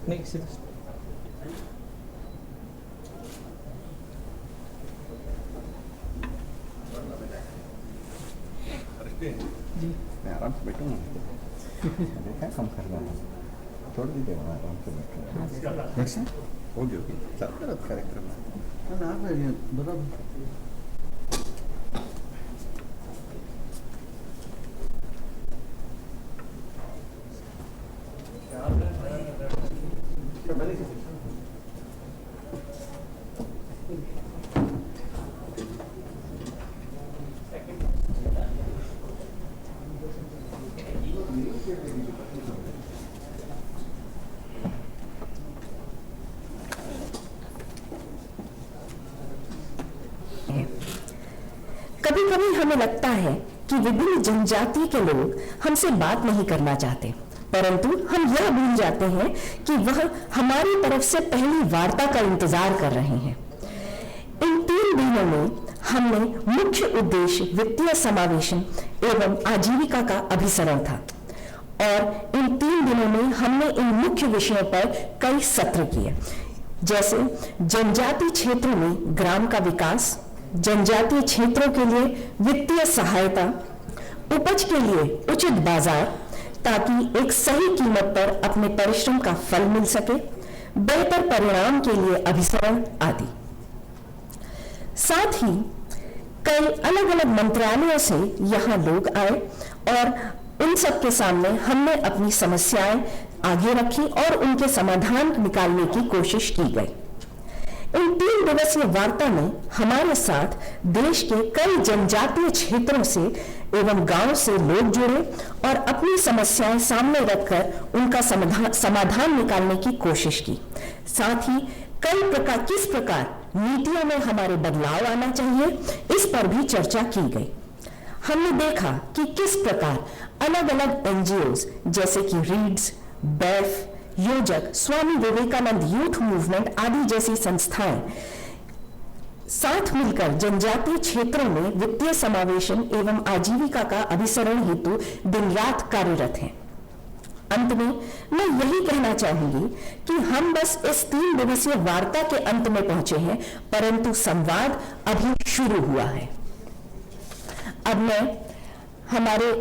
नहीं सिर्फ जी मैं आराम से बैठूंगा। देखा कम कर रहा हूँ, छोड़ दीजिए वहाँ आराम से बैठूंगा। कैसे हो गया कि चलता रहता कार्यक्रम में बराबर। कभी कभी हमें लगता है कि विभिन्न जनजाति के लोग हमसे बात नहीं करना चाहते, परंतु हम यह भूल जाते हैं कि वह हमारी तरफ से पहली वार्ता का इंतजार कर रहे हैं। इन 3 दिनों में हमने मुख्य उद्देश्य वित्तीय समावेशन एवं आजीविका का अभिसरण था और इन 3 दिनों में हमने इन मुख्य विषयों पर कई सत्र किए, जैसे जनजातीय क्षेत्रों में ग्राम का विकास, जनजातीय क्षेत्रों के लिए वित्तीय सहायता, उपज के लिए उचित बाजार ताकि एक सही कीमत पर अपने परिश्रम का फल मिल सके, बेहतर परिणाम के लिए अभिसरण आदि। साथ ही कई अलग अलग मंत्रालयों से यहाँ लोग आए और उन सब के सामने हमने अपनी समस्याएं आगे रखी और उनके समाधान निकालने की कोशिश की गई। इन 3 दिवसीय वार्ता में हमारे साथ देश के कई जनजातीय क्षेत्रों से एवं गांव से लोग जुड़े और अपनी समस्याएं सामने रखकर उनका समाधान निकालने की कोशिश की। साथ ही किस प्रकार नीतियों में हमारे बदलाव आना चाहिए, इस पर भी चर्चा की गई। हमने देखा कि किस प्रकार अलग अलग एनजीओज जैसे कि रीड्स, बैफ, योजक, स्वामी विवेकानंद यूथ मूवमेंट आदि जैसी संस्थाएं साथ मिलकर जनजातीय क्षेत्रों में वित्तीय समावेशन एवं आजीविका का अभिसरण हेतु दिन रात कार्यरत हैं। अंत में मैं यही कहना चाहूंगी कि हम बस इस 3 दिवसीय वार्ता के अंत में पहुंचे हैं, परंतु संवाद अभी शुरू हुआ है। अब मैं हमारे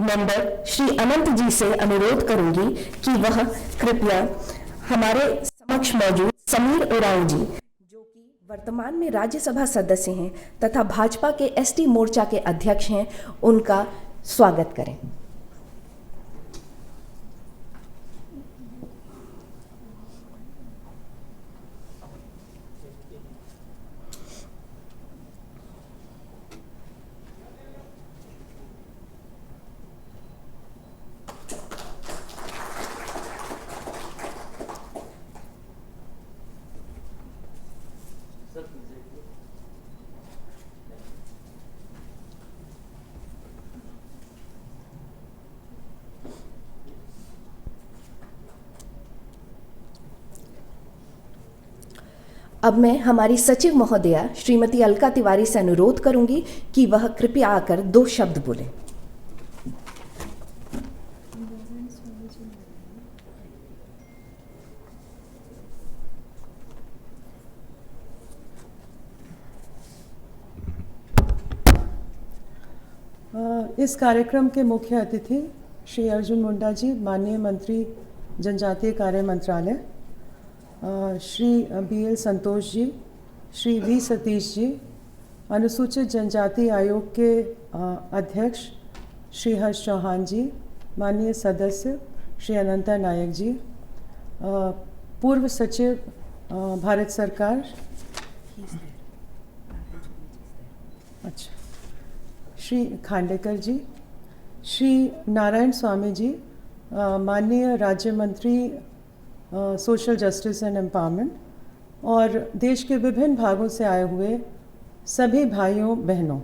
मेंबर श्री अनंत जी से अनुरोध करूंगी कि वह कृपया हमारे समक्ष मौजूद समीर उरांव जी, जो कि वर्तमान में राज्यसभा सदस्य हैं तथा भाजपा के एसटी मोर्चा के अध्यक्ष हैं, उनका स्वागत करें। अब मैं हमारी सचिव महोदया श्रीमती अलका तिवारी से अनुरोध करूंगी कि वह कृपया आकर 2 शब्द बोलें। इस कार्यक्रम के मुख्य अतिथि श्री अर्जुन मुंडा जी, माननीय मंत्री जनजातीय कार्य मंत्रालय, श्री BL संतोष जी, श्री V सतीश जी, अनुसूचित जनजाति आयोग के अध्यक्ष श्री हर्ष चौहान जी, माननीय सदस्य श्री अनंता नायक जी, पूर्व सचिव भारत सरकार श्री खांडेकर जी, श्री नारायण स्वामी जी, माननीय राज्य मंत्री सोशल जस्टिस एंड एम्पावरमेंट, और देश के विभिन्न भागों से आए हुए सभी भाइयों बहनों।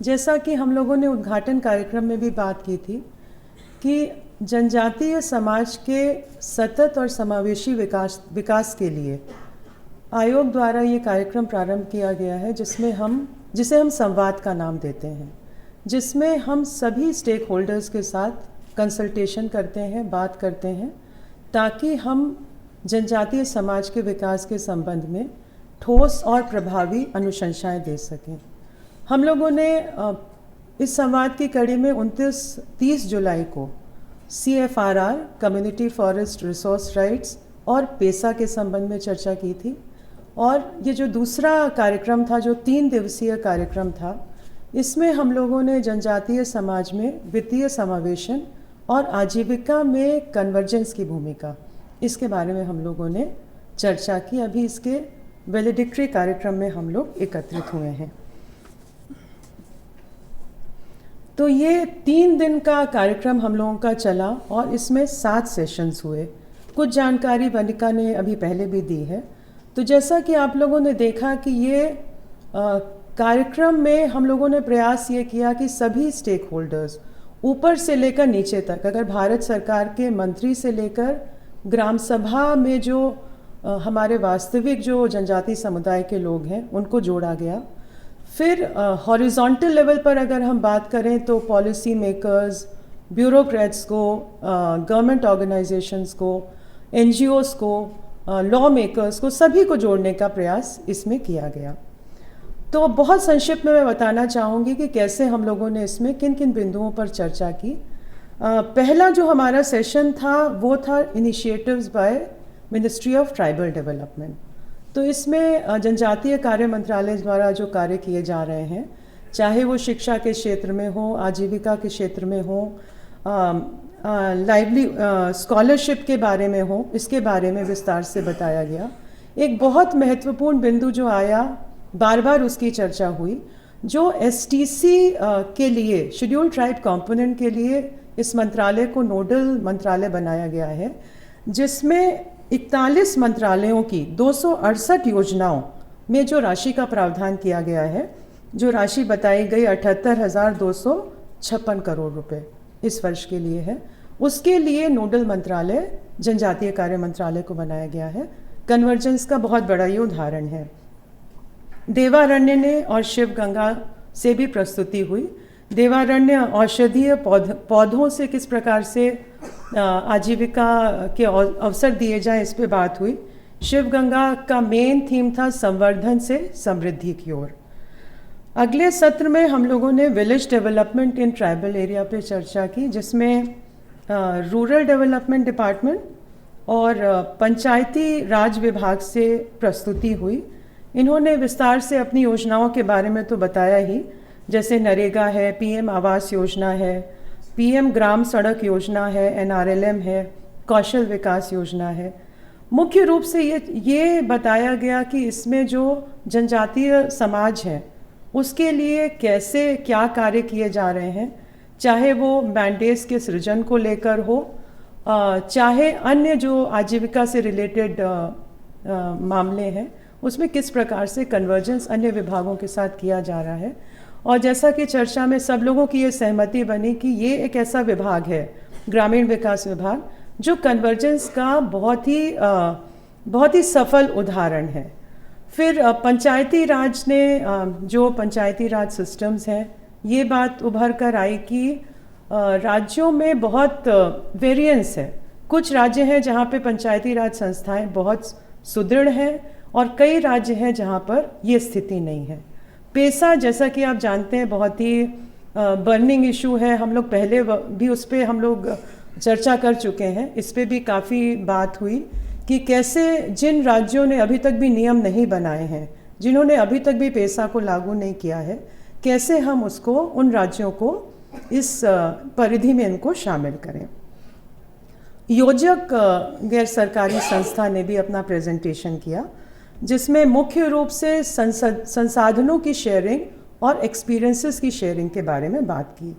जैसा कि हम लोगों ने उद्घाटन कार्यक्रम में भी बात की थी कि जनजातीय समाज के सतत और समावेशी विकास के लिए आयोग द्वारा ये कार्यक्रम प्रारंभ किया गया है, जिसे हम संवाद का नाम देते हैं। जिसमें हम सभी स्टेक होल्डर्स के साथ कंसल्टेशन करते हैं, बात करते हैं, ताकि हम जनजातीय समाज के विकास के संबंध में ठोस और प्रभावी अनुशंसाएं दे सकें। हम लोगों ने इस संवाद की कड़ी में 29-30 जुलाई को CFRR community forest resource rights और पेसा के संबंध में चर्चा की थी। और ये जो दूसरा कार्यक्रम था, जो 3 दिवसीय कार्यक्रम था, इसमें हम लोगों ने जनजातीय समाज में वित्तीय समावेशन और आजीविका में कन्वर्जेंस की भूमिका, इसके बारे में हम लोगों ने चर्चा की। अभी इसके वैलिडिक्टरी कार्यक्रम में हम लोग एकत्रित हुए हैं। तो ये 3 दिन का कार्यक्रम हम लोगों का चला और इसमें 7 सेशंस हुए। कुछ जानकारी वनिका ने अभी पहले भी दी है। तो जैसा कि आप लोगों ने देखा कि ये कार्यक्रम में हम लोगों ने प्रयास ये किया कि सभी स्टेक होल्डर्स, ऊपर से लेकर नीचे तक, अगर भारत सरकार के मंत्री से लेकर ग्राम सभा में जो हमारे वास्तविक जो जनजातीय समुदाय के लोग हैं, उनको जोड़ा गया। फिर हॉरिजॉन्टल लेवल पर अगर हम बात करें तो पॉलिसी मेकर्स, ब्यूरोक्रेट्स को, गवर्नमेंट ऑर्गेनाइजेशंस को, NGOs को, लॉ मेकर्स को, सभी को जोड़ने का प्रयास इसमें किया गया। तो बहुत संक्षिप्त में मैं बताना चाहूँगी कि कैसे हम लोगों ने इसमें किन किन बिंदुओं पर चर्चा की। पहला जो हमारा सेशन था वो था initiatives by ministry of tribal development. तो इसमें जनजातीय कार्य मंत्रालय द्वारा जो कार्य किए जा रहे हैं, चाहे वो शिक्षा के क्षेत्र में हो, आजीविका के क्षेत्र में हो, लाइवली स्कॉलरशिप के बारे में हो, इसके बारे में विस्तार से बताया गया। एक बहुत महत्वपूर्ण बिंदु जो आया, बार बार उसकी चर्चा हुई, जो STC के लिए, शेड्यूल ट्राइब कंपोनेंट के लिए इस मंत्रालय को नोडल मंत्रालय बनाया गया है, जिसमें 41 मंत्रालयों की 268 योजनाओं में जो राशि का प्रावधान किया गया है, जो राशि बताई गई 78,256 करोड़ रुपए इस वर्ष के लिए है, उसके लिए नोडल मंत्रालय जनजातीय कार्य मंत्रालय को बनाया गया है। कन्वर्जेंस का बहुत बड़ा ये उदाहरण है। देवारण्य ने और शिव गंगा से भी प्रस्तुति हुई। देवारण्य औषधीय पौधों से किस प्रकार से आजीविका के अवसर दिए जाएं, इस पे बात हुई। शिव गंगा का मेन थीम था संवर्धन से समृद्धि की ओर। अगले सत्र में हम लोगों ने village development in tribal area पे चर्चा की, जिसमें रूरल डेवलपमेंट डिपार्टमेंट और पंचायती राज विभाग से प्रस्तुति हुई। इन्होंने विस्तार से अपनी योजनाओं के बारे में तो बताया ही, जैसे नरेगा है, PM आवास योजना है, PM ग्राम सड़क योजना है, NRLM है, कौशल विकास योजना है। मुख्य रूप से ये बताया गया कि इसमें जो जनजातीय समाज है उसके लिए कैसे क्या कार्य किए जा रहे हैं, चाहे वो मैंडेट्स के सृजन को लेकर हो, चाहे अन्य जो आजीविका से रिलेटेड मामले हैं, उसमें किस प्रकार से कन्वर्जेंस अन्य विभागों के साथ किया जा रहा है। और जैसा कि चर्चा में सब लोगों की ये सहमति बनी कि ये एक ऐसा विभाग है, ग्रामीण विकास विभाग, जो कन्वर्जेंस का बहुत ही सफल उदाहरण है। फिर पंचायती राज ने जो पंचायती राज सिस्टम्स हैं, ये बात उभर कर आई कि राज्यों में बहुत वेरिएंस है। कुछ राज्य हैं जहाँ पे पंचायती राज संस्थाएं बहुत सुदृढ़ हैं और कई राज्य हैं जहाँ पर ये स्थिति नहीं है। पेसा, जैसा कि आप जानते हैं, बहुत ही बर्निंग इशू है। हम लोग पहले भी उस पर हम लोग चर्चा कर चुके हैं। इस पर भी काफ़ी बात हुई कि कैसे जिन राज्यों ने अभी तक भी नियम नहीं बनाए हैं, जिन्होंने अभी तक भी पेसा को लागू नहीं किया है, कैसे हम उसको, उन राज्यों को इस परिधि में इनको शामिल करें। योजक गैर सरकारी संस्था ने भी अपना प्रेजेंटेशन किया, जिसमें मुख्य रूप से संसाधनों की शेयरिंग और एक्सपीरियंसेस की शेयरिंग के बारे में बात की।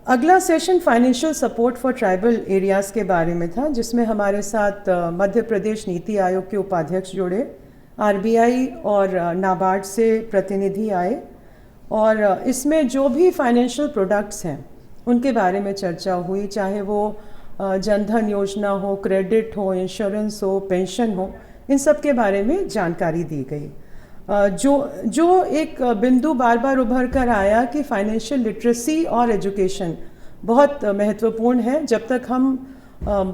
अगला session financial support for tribal areas के बारे में था, जिसमें हमारे साथ मध्य प्रदेश नीति आयोग के उपाध्यक्ष जुड़े, RBI और नाबार्ड से प्रतिनिधि आए, और इसमें जो भी फाइनेंशियल प्रोडक्ट्स हैं उनके बारे में चर्चा हुई, चाहे वो जनधन योजना हो, क्रेडिट हो, इंश्योरेंस हो, पेंशन हो, इन सब के बारे में जानकारी दी गई। जो एक बिंदु बार बार उभर कर आया कि फाइनेंशियल लिटरेसी और एजुकेशन बहुत महत्वपूर्ण है। जब तक हम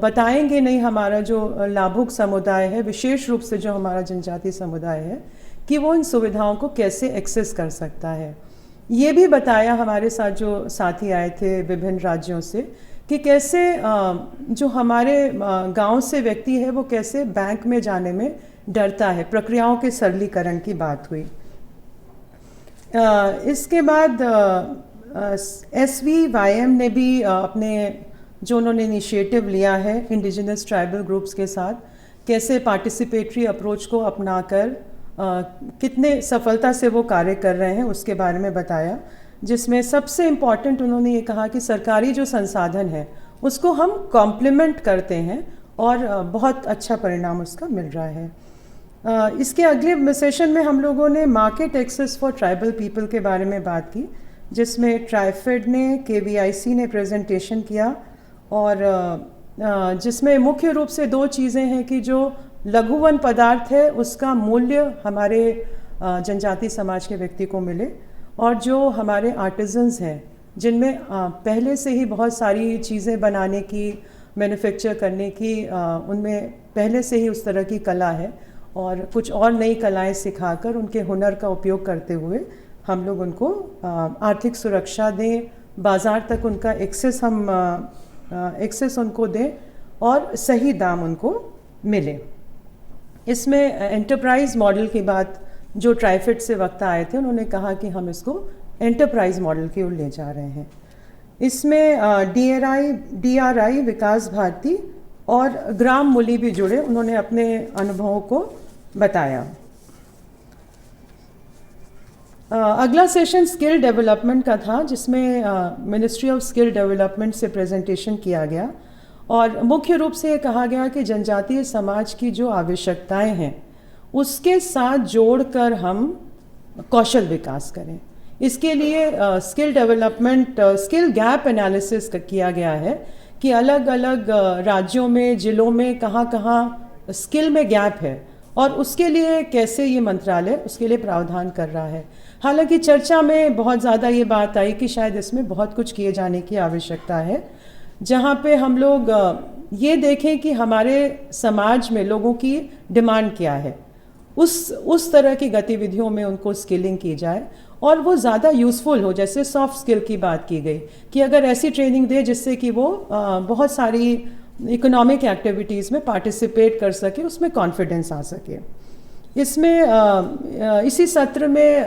बताएंगे नहीं हमारा जो लाभुक समुदाय है, विशेष रूप से जो हमारा जनजातीय समुदाय है, कि वो इन सुविधाओं को कैसे एक्सेस कर सकता है। ये भी बताया हमारे साथ जो साथी आए थे विभिन्न राज्यों से कि कैसे जो हमारे गांव से व्यक्ति है वो कैसे बैंक में जाने में डरता है। प्रक्रियाओं के सरलीकरण की बात हुई। इसके बाद SVYM ने भी अपने जो उन्होंने इनिशिएटिव लिया है इंडिजिनस ट्राइबल ग्रुप्स के साथ, कैसे पार्टिसिपेटरी अप्रोच को अपनाकर कितने सफलता से वो कार्य कर रहे हैं उसके बारे में बताया, जिसमें सबसे इम्पॉर्टेंट उन्होंने ये कहा कि सरकारी जो संसाधन है उसको हम कॉम्प्लीमेंट करते हैं और बहुत अच्छा परिणाम उसका मिल रहा है। इसके अगले सेशन में हम लोगों ने market access for tribal people के बारे में बात की, जिसमें ट्राइफेड ने, KVIC ने प्रेजेंटेशन किया और जिसमें मुख्य रूप से दो चीज़ें हैं कि जो लघु वन पदार्थ है उसका मूल्य हमारे जनजातीय समाज के व्यक्ति को मिले, और जो हमारे आर्टिजन्स हैं जिनमें पहले से ही बहुत सारी चीज़ें बनाने की, मैन्युफैक्चर करने की, उनमें पहले से ही उस तरह की कला है, और कुछ और नई कलाएं सिखाकर उनके हुनर का उपयोग करते हुए हम लोग उनको आर्थिक सुरक्षा दें, बाज़ार तक उनका एक्सेस उनको दें और सही दाम उनको मिले। इसमें एंटरप्राइज मॉडल की बात जो ट्राइफेड से वक्ता आए थे उन्होंने कहा कि हम इसको एंटरप्राइज मॉडल की ओर ले जा रहे हैं। इसमें DRI विकास भारती और ग्राम मूली भी जुड़े, उन्होंने अपने अनुभवों को बताया। अगला सेशन स्किल डेवलपमेंट का था, जिसमें मिनिस्ट्री ऑफ स्किल डेवलपमेंट से प्रेजेंटेशन किया गया और मुख्य रूप से ये कहा गया कि जनजातीय समाज की जो आवश्यकताएं हैं उसके साथ जोड़कर हम कौशल विकास करें। इसके लिए skill development, skill gap analysis किया गया है कि अलग अलग राज्यों में, जिलों में कहाँ कहाँ स्किल में गैप है और उसके लिए कैसे ये मंत्रालय उसके लिए प्रावधान कर रहा है। हालांकि चर्चा में बहुत ज़्यादा ये बात आई कि शायद इसमें बहुत कुछ किए जाने की आवश्यकता है, जहाँ पे हम लोग ये देखें कि हमारे समाज में लोगों की डिमांड क्या है, उस तरह की गतिविधियों में उनको स्किलिंग की जाए और वो ज़्यादा यूज़फुल हो। जैसे सॉफ्ट स्किल की बात की गई कि अगर ऐसी ट्रेनिंग दे जिससे कि वो बहुत सारी इकोनॉमिक एक्टिविटीज़ में पार्टिसिपेट कर सके, उसमें कॉन्फिडेंस आ सके। इसमें इसी सत्र में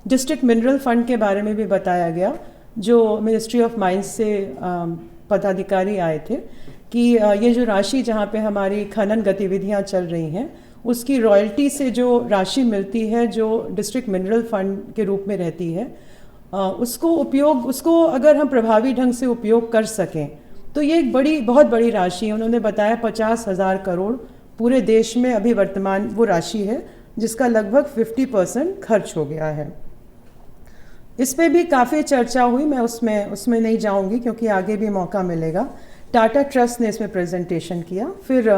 डिस्ट्रिक्ट मिनरल फंड के बारे में भी बताया गया, जो मिनिस्ट्री ऑफ माइंस से पदाधिकारी आए थे, कि ये जो राशि जहाँ पे हमारी खनन गतिविधियाँ चल रही हैं उसकी रॉयल्टी से जो राशि मिलती है जो डिस्ट्रिक्ट मिनरल फंड के रूप में रहती है, उसको अगर हम प्रभावी ढंग से उपयोग कर सकें तो ये एक बहुत बड़ी राशि है। उन्होंने बताया 50,000 करोड़ पूरे देश में अभी वर्तमान वो राशि है, जिसका लगभग 50% खर्च हो गया है। इस पर भी काफ़ी चर्चा हुई, मैं उसमें नहीं जाऊंगी क्योंकि आगे भी मौका मिलेगा। टाटा ट्रस्ट ने इसमें प्रेजेंटेशन किया। फिर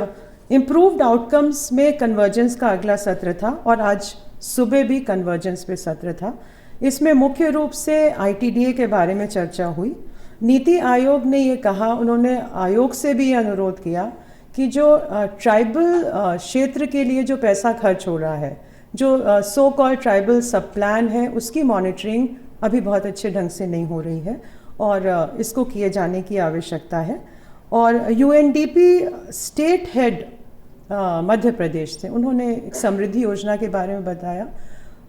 इम्प्रूव्ड आउटकम्स में कन्वर्जेंस का अगला सत्र था और आज सुबह भी कन्वर्जेंस पे सत्र था। इसमें मुख्य रूप से ITDA के बारे में चर्चा हुई। नीति आयोग ने ये कहा, उन्होंने आयोग से भी ये अनुरोध किया कि जो ट्राइबल क्षेत्र के लिए जो पैसा खर्च हो रहा है, जो सो कॉल्ड ट्राइबल सब प्लान है, उसकी मॉनिटरिंग अभी बहुत अच्छे ढंग से नहीं हो रही है और इसको किए जाने की आवश्यकता है। और UNDP state head Madhya Pradesh से उन्होंने एक समृद्धि योजना के बारे में बताया।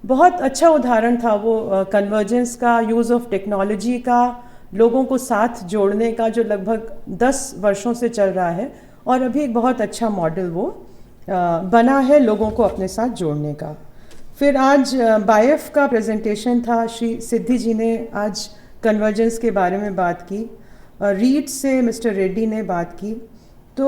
बहुत अच्छा उदाहरण था वो कन्वर्जेंस का, यूज़ ऑफ टेक्नोलॉजी का, लोगों को साथ जोड़ने का, जो लगभग 10 वर्षों से चल रहा है और अभी एक बहुत अच्छा मॉडल वो बना है लोगों को अपने साथ जोड़ने का। फिर आज बायफ का प्रेजेंटेशन था, श्री सिद्धि जी ने आज कन्वर्जेंस के बारे में बात की। रीड से मिस्टर रेड्डी ने बात की। तो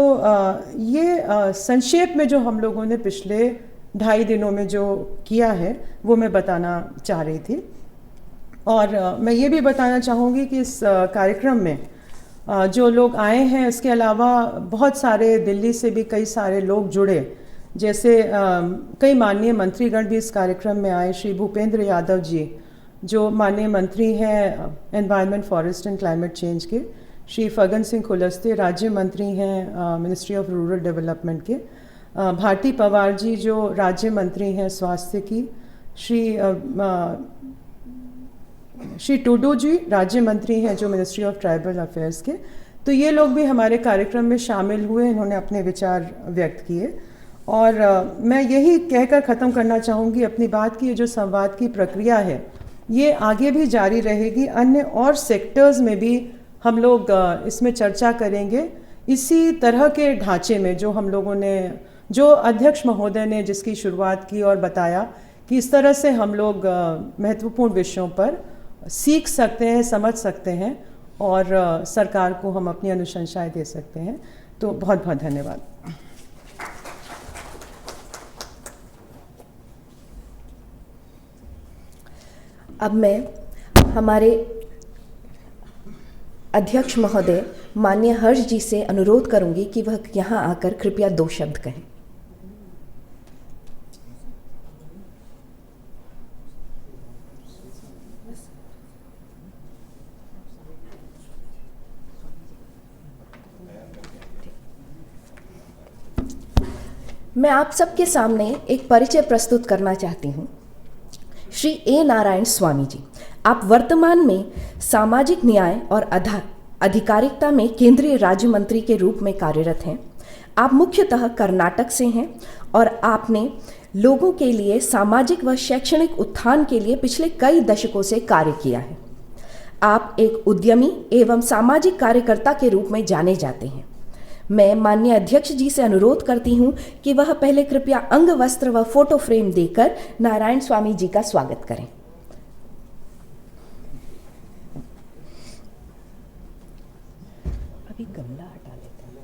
ये संक्षेप में जो हम लोगों ने पिछले 2.5 दिनों में जो किया है वो मैं बताना चाह रही थी। और मैं ये भी बताना चाहूँगी कि इस कार्यक्रम में जो लोग आए हैं, इसके अलावा बहुत सारे दिल्ली से भी कई सारे लोग जुड़े जैसे कई माननीय मंत्रीगण भी इस कार्यक्रम में आए। श्री भूपेंद्र यादव जी जो माननीय मंत्री हैं environment, forest and climate change के, श्री फग्गन सिंह कुलस्ते राज्य मंत्री हैं मिनिस्ट्री ऑफ रूरल डेवलपमेंट के, भारती पवार जी जो राज्य मंत्री हैं स्वास्थ्य की, श्री टूडू जी राज्य मंत्री हैं जो मिनिस्ट्री ऑफ ट्राइबल अफेयर्स के। तो ये लोग भी हमारे कार्यक्रम में शामिल हुए, इन्होंने अपने विचार व्यक्त किए। और मैं यही कहकर ख़त्म करना चाहूँगी अपनी बात की, ये जो संवाद की प्रक्रिया है ये आगे भी जारी रहेगी। अन्य और सेक्टर्स में भी हम लोग इसमें चर्चा करेंगे इसी तरह के ढांचे में जो हम लोगों ने, जो अध्यक्ष महोदय ने जिसकी शुरुआत की और बताया कि इस तरह से हम लोग महत्वपूर्ण विषयों पर सीख सकते हैं, समझ सकते हैं और सरकार को हम अपनी अनुशंसाएं दे सकते हैं। तो बहुत बहुत धन्यवाद। अब मैं हमारे अध्यक्ष महोदय माननीय हर्ष जी से अनुरोध करूंगी कि वह यहाँ आकर कृपया 2 शब्द कहें। मैं आप सबके सामने एक परिचय प्रस्तुत करना चाहती हूँ। श्री ए नारायण स्वामी जी, आप वर्तमान में सामाजिक न्याय और अधिकारिता में केंद्रीय राज्य मंत्री के रूप में कार्यरत हैं। आप मुख्यतः कर्नाटक से हैं और आपने लोगों के लिए सामाजिक व शैक्षणिक उत्थान के लिए पिछले कई दशकों से कार्य किया है। आप एक उद्यमी एवं सामाजिक कार्यकर्ता के रूप में जाने जाते हैं। मैं माननीय अध्यक्ष जी से अनुरोध करती हूं कि वह पहले कृपया अंग वस्त्र व फोटो फ्रेम देकर नारायण स्वामी जी का स्वागत करें। अभी गमला हटा लेते हैं।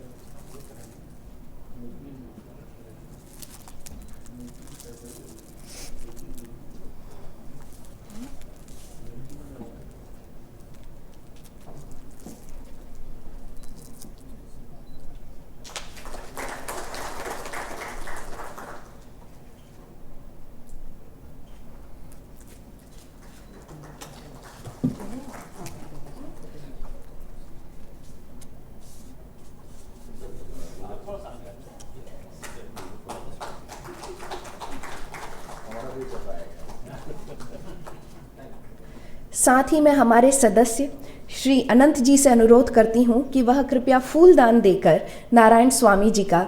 साथ ही मैं हमारे सदस्य श्री अनंत जी से अनुरोध करती हूं कि वह कृपया फूलदान देकर नारायण स्वामी जी का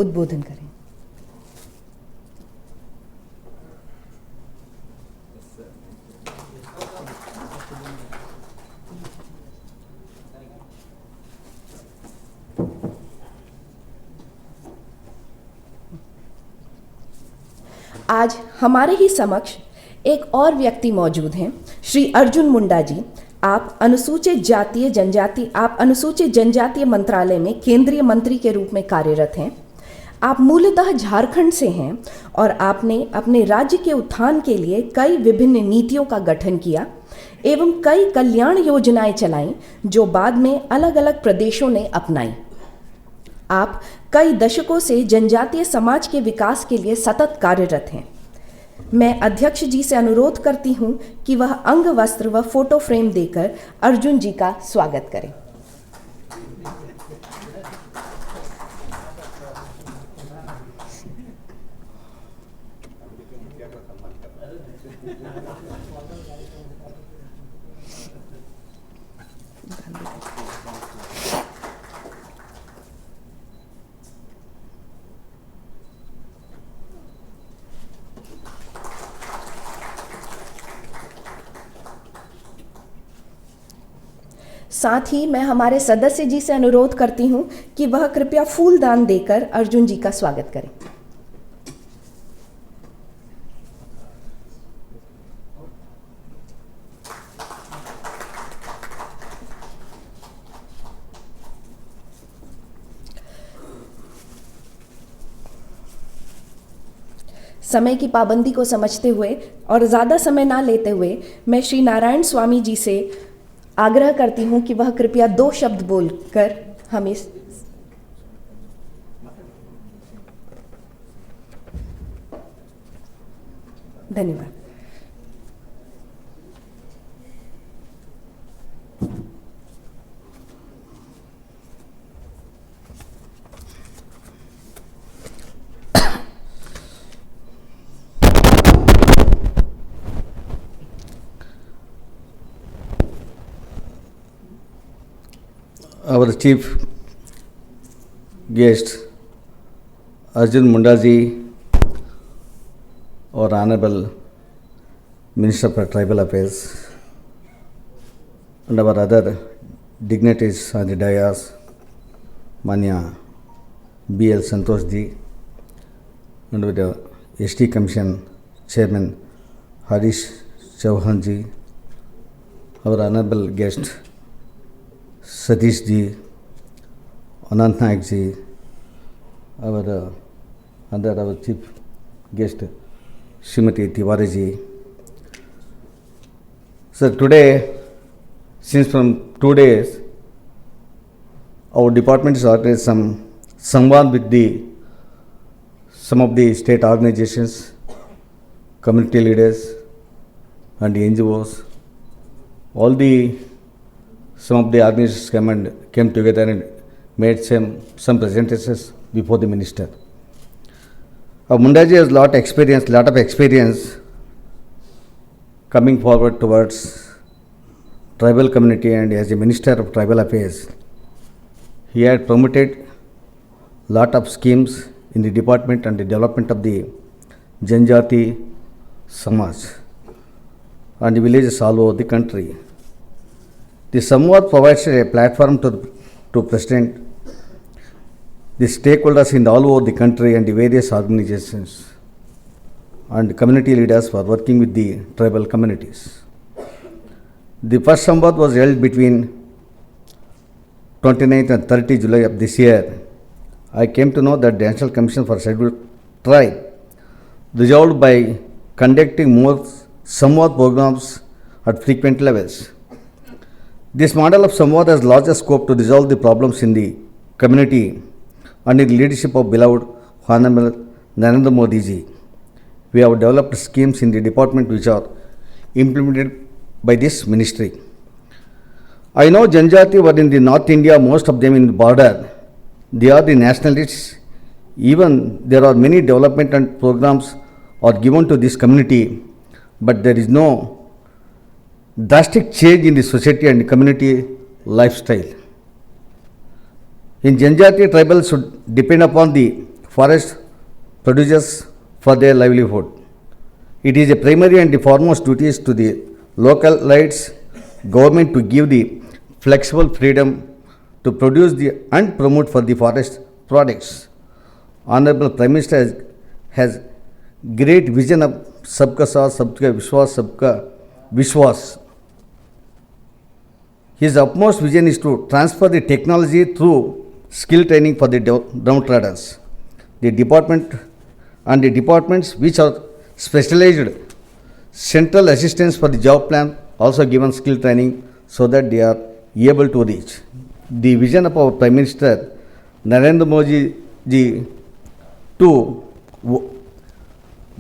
उद्बोधन करें। आज हमारे ही समक्ष एक और व्यक्ति मौजूद हैं, श्री अर्जुन मुंडा जी। आप अनुसूचित जनजातीय मंत्रालय में केंद्रीय मंत्री के रूप में कार्यरत हैं। आप मूलतः झारखंड से हैं और आपने अपने राज्य के उत्थान के लिए कई विभिन्न नीतियों का गठन किया एवं कई कल्याण योजनाएं चलाईं जो बाद में अलग अलग प्रदेशों ने अपनाई। आप कई दशकों से जनजातीय समाज के विकास के लिए सतत कार्यरत हैं। मैं अध्यक्ष जी से अनुरोध करती हूं कि वह अंग वस्त्र व फोटो फ्रेम देकर अर्जुन जी का स्वागत करें। साथ ही मैं हमारे सदस्य जी से अनुरोध करती हूं कि वह कृपया फूलदान देकर अर्जुन जी का स्वागत करें। समय की पाबंदी को समझते हुए और ज़्यादा समय ना लेते हुए मैं श्री नारायण स्वामी जी से आग्रह करती हूं कि वह कृपया 2 शब्द बोलकर हमें धन्यवाद। Our chief guest Arjun Munda ji, our Honorable Minister for Tribal Affairs, and our other dignitaries on the dais, Manya B.L. Santosh ji, and with the ST Commission Chairman Harish Chauhan ji, our Honorable guest Satish ji, Anant Naik ji, our chief guest Srimati Tiwari ji. So today, since from 2 days, our department is organized some samvad with some of the state organizations, community leaders, and the NGOs. Some of the organizations came together and made some presentations before the minister. Mundaji has lot of experience coming forward towards tribal community, and as a Minister of Tribal Affairs, he had promoted lot of schemes in the department and the development of the Janjati Samaj and the villages all over the country. The Samvad provides a platform to President, the stakeholders in all over the country and the various organizations and community leaders for working with the tribal communities. The first Samvad was held between 29th and 30 July of this year. I came to know that the National Commission for Scheduled Tribe resolved by conducting more Samvad programs at frequent levels. This model of Samvad has larger scope to resolve the problems in the community under the leadership of beloved Honorable Narendra Modi ji. We have developed schemes in the department which are implemented by this ministry. I know Janjati were in the North India, most of them in the border. They are the nationalists. Even there are many development and programs are given to this community, but there is no drastic change in the society and community lifestyle. In Janjati, tribals should depend upon the forest producers for their livelihood. It is a primary and the foremost duties to the local elites government to give the flexible freedom to produce and promote for the forest products. Honorable Prime Minister has great vision of Sabka Saath, Sabka Vishwas, Sabka Vishwas. His utmost vision is to transfer the technology through skill training for the downtrodden. The department and the departments which are specialized central assistance for the job plan also given skill training so that they are able to reach. The vision of our Prime Minister Narendra Modi ji to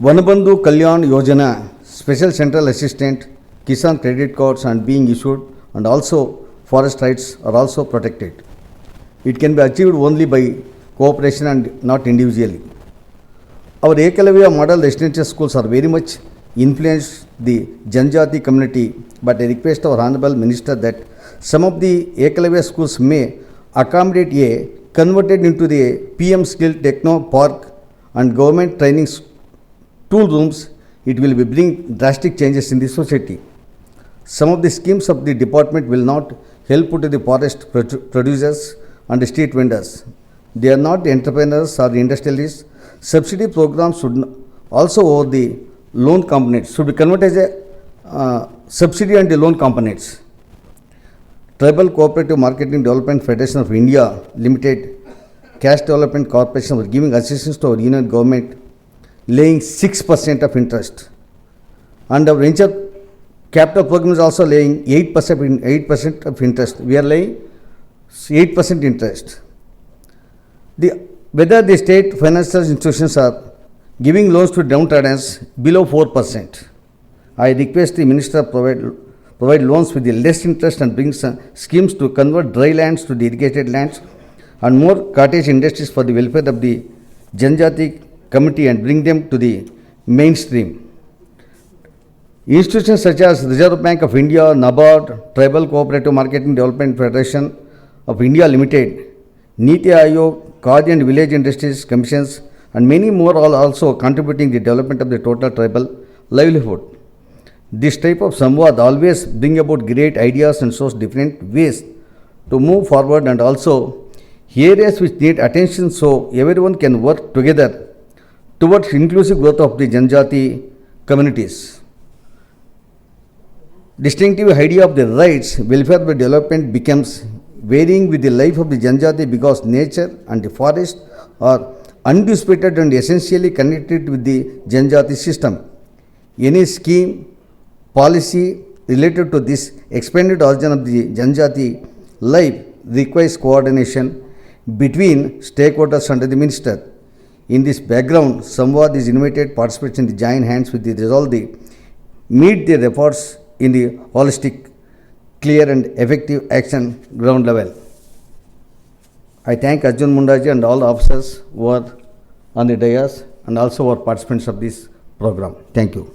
Vanabandhu Kalyan Yojana, special central assistant, Kisan credit cards and being issued, and also forest rights are also protected. It can be achieved only by cooperation and not individually. Our Ekalavya model residential schools are very much influenced the Janjati community, but I request our Honorable Minister that some of the Ekalavya schools may accommodate a converted into the PM Skill Techno Park and government training tool rooms. It will be bring drastic changes in the society. Some of the schemes of the department will not help to the forest producers and the street vendors. They are not the entrepreneurs or the industrialists. Subsidy programs should also over the loan components should be converted as a subsidy and the loan components. Tribal Cooperative Marketing Development Federation of India Limited, Cash Development Corporation were giving assistance to our union government, laying 6% of interest. And our venture capital program is also laying 8% of interest. We are laying 8% interest. Whether the state financial institutions are giving loans to downtrodden below 4%. I request the Minister provide loans with the less interest and bring some schemes to convert dry lands to the irrigated lands and more cottage industries for the welfare of the Janjati community and bring them to the mainstream. Institutions such as Reserve Bank of India, NABARD, Tribal Cooperative Marketing Development Federation of India Limited, Niti Aayog, Khadi and Village Industries Commissions and many more are also contributing the development of the total tribal livelihood. This type of samvad always bring about great ideas and shows different ways to move forward and also areas which need attention so everyone can work together towards inclusive growth of the Janjati communities. Distinctive idea of the rights, welfare and development becomes varying with the life of the Janjati because nature and the forest are undisputed and essentially connected with the Janjati system. Any scheme, policy related to this expanded origin of the Janjati life requires coordination between stakeholders under the minister. In this background, Samvad is invited participants in the joint hands with the resolve to meet their efforts in the holistic, clear and effective action ground level. I thank Arjun Mundaji and all officers who are on the dais and also our participants of this program. Thank you.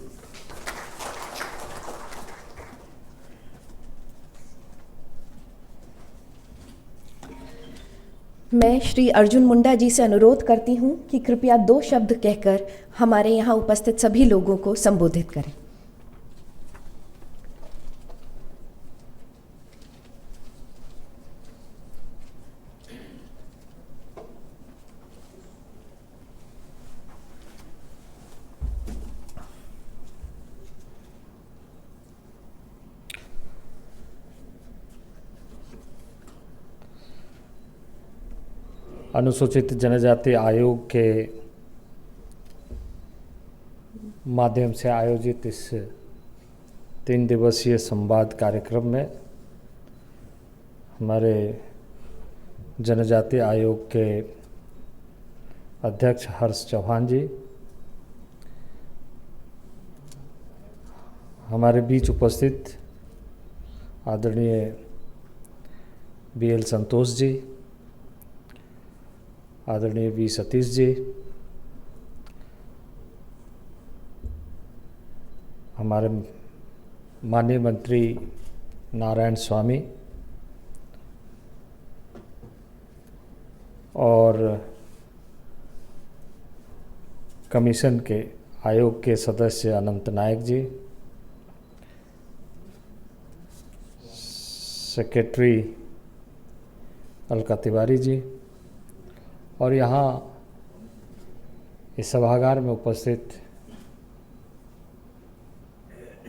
मैं श्री अर्जुन मुंडा जी से अनुरोध करती हूं कि कृपया 2 शब्द कहकर हमारे यहां उपस्थित सभी लोगों को संबोधित करें। अनुसूचित जनजाति आयोग के माध्यम से आयोजित इस 3 दिवसीय संवाद कार्यक्रम में हमारे जनजाति आयोग के अध्यक्ष हर्ष चौहान जी, हमारे बीच उपस्थित आदरणीय BL संतोष जी, आदरणीय V सतीश जी, हमारे माननीय मंत्री नारायण स्वामी और कमीशन के आयोग के सदस्य अनंत नायक जी, सेक्रेटरी अलका तिवारी जी और यहाँ इस सभागार में उपस्थित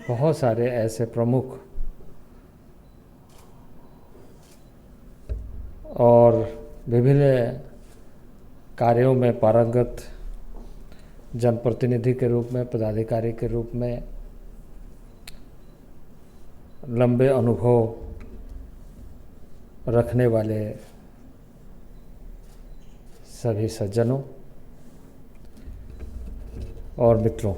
बहुत सारे ऐसे प्रमुख और विभिन्न कार्यों में पारंगत जनप्रतिनिधि के रूप में, पदाधिकारी के रूप में लंबे अनुभव रखने वाले सभी सज्जनों और मित्रों,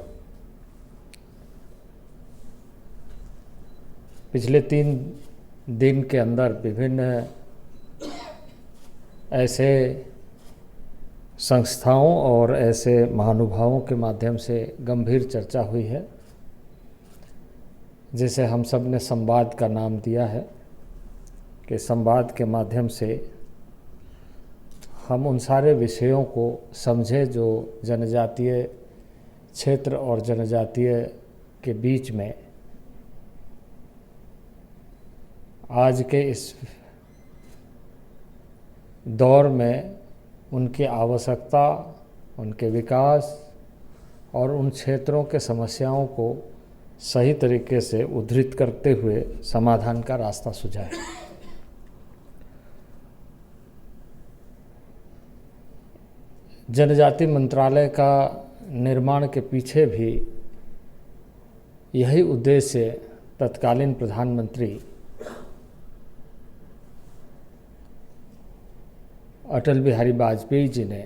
पिछले 3 दिन के अंदर विभिन्न ऐसे संस्थाओं और ऐसे महानुभावों के माध्यम से गंभीर चर्चा हुई है जिसे हम सब ने संवाद का नाम दिया है कि संवाद के माध्यम से हम उन सारे विषयों को समझें जो जनजातीय क्षेत्र और जनजातीय के बीच में आज के इस दौर में उनकी आवश्यकता, उनके विकास और उन क्षेत्रों के समस्याओं को सही तरीके से उद्धृत करते हुए समाधान का रास्ता सुझाए। जनजाति मंत्रालय का निर्माण के पीछे भी यही उद्देश्य तत्कालीन प्रधानमंत्री अटल बिहारी वाजपेयी जी ने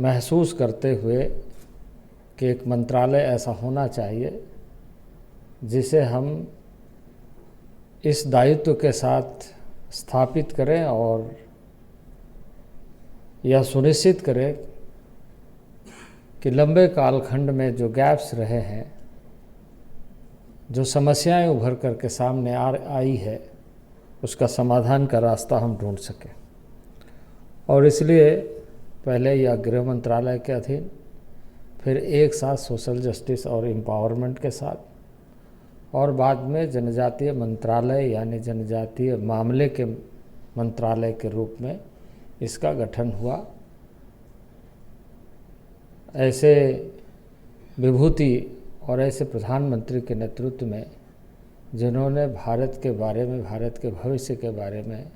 महसूस करते हुए कि एक मंत्रालय ऐसा होना चाहिए जिसे हम इस दायित्व के साथ स्थापित करें और यह सुनिश्चित करें कि लंबे कालखंड में जो गैप्स रहे हैं, जो समस्याएं उभर कर के सामने आई है, उसका समाधान का रास्ता हम ढूंढ सकें। और इसलिए पहले यह गृह मंत्रालय के अधीन, फिर एक साथ सोशल जस्टिस और एम्पावरमेंट के साथ, और बाद में जनजातीय मंत्रालय यानी जनजातीय मामले के मंत्रालय के रूप में इसका गठन हुआ। ऐसे विभूति और ऐसे प्रधानमंत्री के नेतृत्व में जिन्होंने भारत के बारे में, भारत के भविष्य के बारे में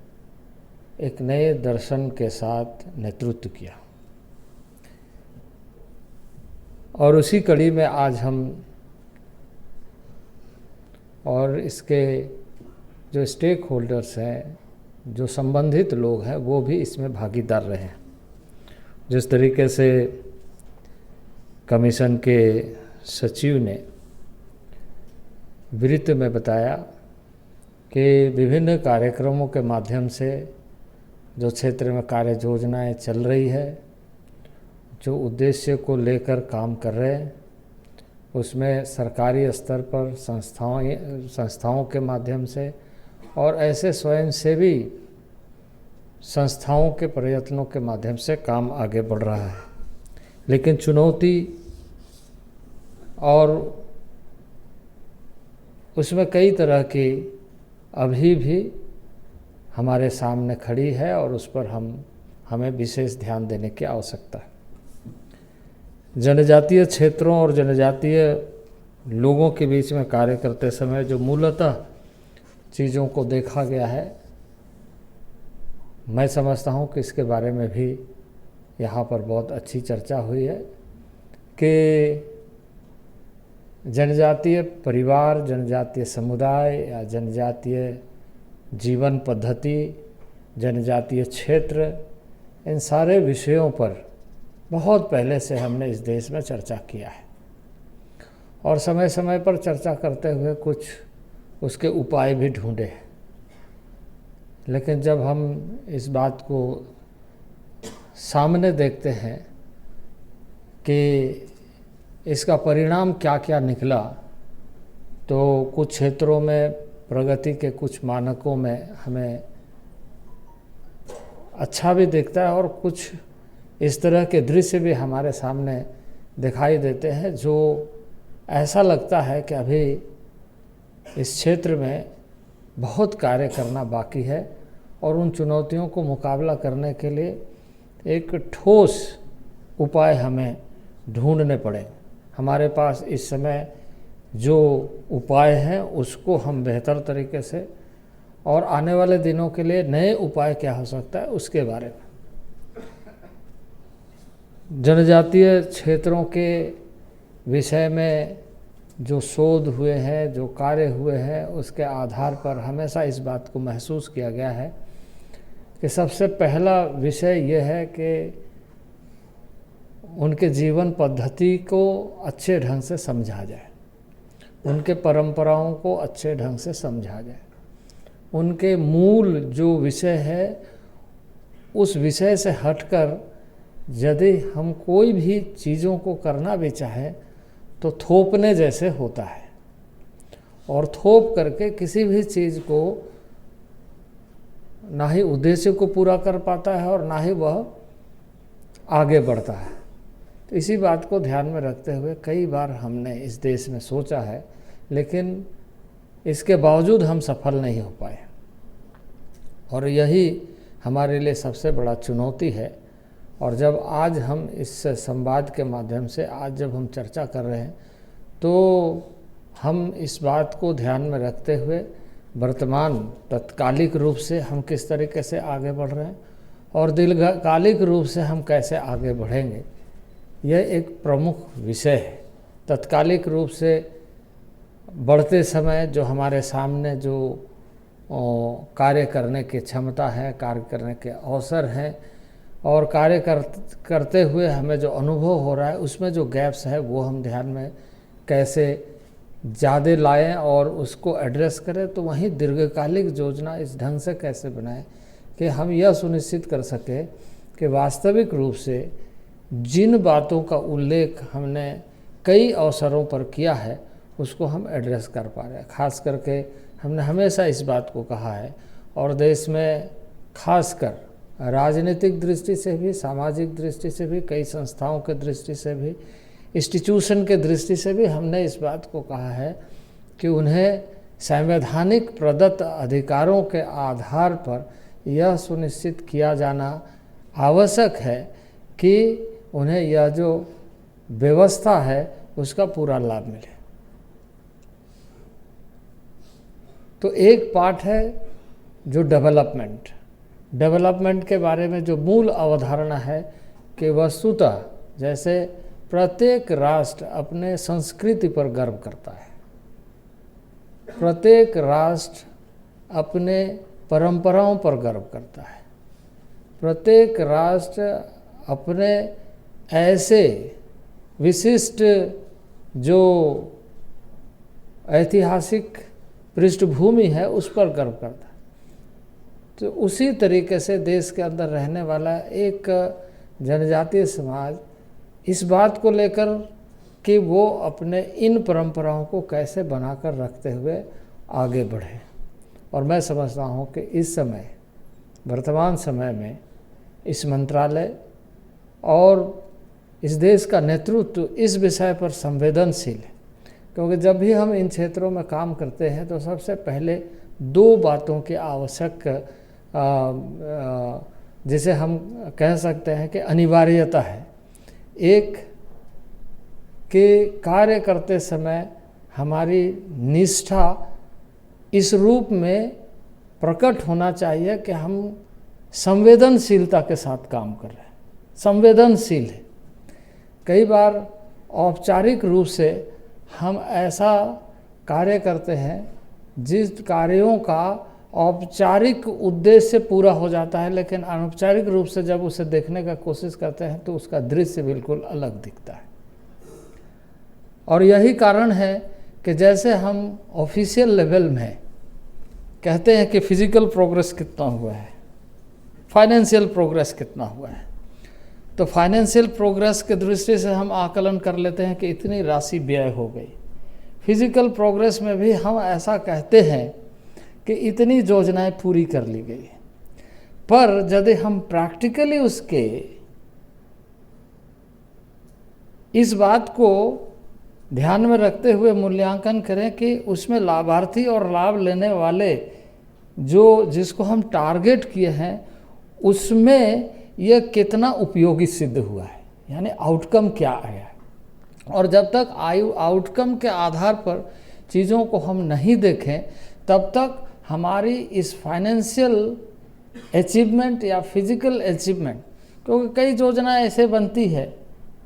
एक नए दर्शन के साथ नेतृत्व किया। और उसी कड़ी में आज हम और इसके जो स्टेक होल्डर्स हैं, जो संबंधित लोग हैं, वो भी इसमें भागीदार रहे हैं। जिस तरीके से कमीशन के सचिव ने वृत्त में बताया कि विभिन्न कार्यक्रमों के माध्यम से जो क्षेत्र में कार्य योजनाएँ चल रही है, जो उद्देश्य को लेकर काम कर रहे हैं, उसमें सरकारी स्तर पर संस्थाओं के माध्यम से और ऐसे स्वयंसेवी संस्थाओं के प्रयत्नों के माध्यम से काम आगे बढ़ रहा है। लेकिन चुनौती और उसमें कई तरह की अभी भी हमारे सामने खड़ी है और उस पर हमें विशेष ध्यान देने की आवश्यकता है। जनजातीय क्षेत्रों और जनजातीय लोगों के बीच में कार्य करते समय जो मूलतः चीज़ों को देखा गया है, मैं समझता हूँ कि इसके बारे में भी यहाँ पर बहुत अच्छी चर्चा हुई है कि जनजातीय परिवार, जनजातीय समुदाय या जनजातीय जीवन पद्धति, जनजातीय क्षेत्र, इन सारे विषयों पर बहुत पहले से हमने इस देश में चर्चा किया है और समय समय पर चर्चा करते हुए कुछ उसके उपाय भी ढूंढे। लेकिन जब हम इस बात को सामने देखते हैं कि इसका परिणाम क्या क्या निकला, तो कुछ क्षेत्रों में प्रगति के कुछ मानकों में हमें अच्छा भी दिखता है और कुछ इस तरह के दृश्य भी हमारे सामने दिखाई देते हैं जो ऐसा लगता है कि अभी इस क्षेत्र में बहुत कार्य करना बाकी है और उन चुनौतियों को मुकाबला करने के लिए एक ठोस उपाय हमें ढूंढने पड़े। हमारे पास इस समय जो उपाय हैं उसको हम बेहतर तरीके से और आने वाले दिनों के लिए नए उपाय क्या हो सकता है उसके बारे में। जनजातीय क्षेत्रों के विषय में जो शोध हुए हैं, जो कार्य हुए हैं, उसके आधार पर हमेशा इस बात को महसूस किया गया है कि सबसे पहला विषय यह है कि उनके जीवन पद्धति को अच्छे ढंग से समझा जाए, उनके परंपराओं को अच्छे ढंग से समझा जाए, उनके मूल जो विषय है उस विषय से हटकर यदि हम कोई भी चीज़ों को करना भी चाहें तो थोपने जैसे होता है और थोप करके किसी भी चीज़ को ना ही उद्देश्य को पूरा कर पाता है और ना ही वह आगे बढ़ता है। तो इसी बात को ध्यान में रखते हुए कई बार हमने इस देश में सोचा है, लेकिन इसके बावजूद हम सफल नहीं हो पाए और यही हमारे लिए सबसे बड़ा चुनौती है। और जब आज हम इस संवाद के माध्यम से आज जब हम चर्चा कर रहे हैं तो हम इस बात को ध्यान में रखते हुए वर्तमान तत्कालिक रूप से हम किस तरीके से आगे बढ़ रहे हैं और दीर्घकालिक रूप से हम कैसे आगे बढ़ेंगे, यह एक प्रमुख विषय है। तत्कालिक रूप से बढ़ते समय जो हमारे सामने जो कार्य करने की क्षमता है, कार्य करने के अवसर हैं और कार्य करते हुए हमें जो अनुभव हो रहा है उसमें जो गैप्स है वो हम ध्यान में कैसे ज़्यादा लाएं और उसको एड्रेस करें। तो वहीं दीर्घकालिक योजना इस ढंग से कैसे बनाएं कि हम यह सुनिश्चित कर सकें कि वास्तविक रूप से जिन बातों का उल्लेख हमने कई अवसरों पर किया है उसको हम एड्रेस कर पा रहे हैं। खास करके हमने हमेशा इस बात को कहा है और देश में खासकर राजनीतिक दृष्टि से भी, सामाजिक दृष्टि से भी, कई संस्थाओं के दृष्टि से भी, इंस्टीट्यूशन के दृष्टि से भी हमने इस बात को कहा है कि उन्हें संवैधानिक प्रदत्त अधिकारों के आधार पर यह सुनिश्चित किया जाना आवश्यक है कि उन्हें यह जो व्यवस्था है उसका पूरा लाभ मिले। तो एक पार्ट है जो डेवलपमेंट के बारे में जो मूल अवधारणा है कि वस्तुतः जैसे प्रत्येक राष्ट्र अपने संस्कृति पर गर्व करता है, प्रत्येक राष्ट्र अपने परंपराओं पर गर्व करता है, प्रत्येक राष्ट्र अपने ऐसे विशिष्ट जो ऐतिहासिक पृष्ठभूमि है उस पर गर्व करता है। तो उसी तरीके से देश के अंदर रहने वाला एक जनजातीय समाज इस बात को लेकर कि वो अपने इन परंपराओं को कैसे बनाकर रखते हुए आगे बढ़े। और मैं समझता हूँ कि इस समय, वर्तमान समय में इस मंत्रालय और इस देश का नेतृत्व इस विषय पर संवेदनशील है, क्योंकि जब भी हम इन क्षेत्रों में काम करते हैं तो सबसे पहले दो बातों की आवश्यक जिसे हम कह सकते हैं कि अनिवार्यता है। एक कि कार्य करते समय हमारी निष्ठा इस रूप में प्रकट होना चाहिए कि हम संवेदनशीलता के साथ काम कर रहे हैं, संवेदनशील है। कई बार औपचारिक रूप से हम ऐसा कार्य करते हैं जिस कार्यों का औपचारिक उद्देश्य पूरा हो जाता है, लेकिन अनौपचारिक रूप से जब उसे देखने का कोशिश करते हैं तो उसका दृश्य बिल्कुल अलग दिखता है। और यही कारण है कि जैसे हम ऑफिशियल लेवल में कहते हैं कि फिजिकल प्रोग्रेस कितना हुआ है, फाइनेंशियल प्रोग्रेस कितना हुआ है, तो फाइनेंशियल प्रोग्रेस के दृष्टि से हम आकलन कर लेते हैं कि इतनी राशि व्यय हो गई। फिजिकल प्रोग्रेस में भी हम ऐसा कहते हैं कि इतनी योजनाएं पूरी कर ली गई। पर यदि हम प्रैक्टिकली उसके इस बात को ध्यान में रखते हुए मूल्यांकन करें कि उसमें लाभार्थी और लाभ लेने वाले जिसको हम टारगेट किए हैं उसमें यह कितना उपयोगी सिद्ध हुआ है, यानी आउटकम क्या आया है। और जब तक आउटकम के आधार पर चीज़ों को हम नहीं देखें तब तक हमारी इस फाइनेंशियल अचीवमेंट या फिजिकल अचीवमेंट, क्योंकि कई योजनाएं ऐसे बनती है,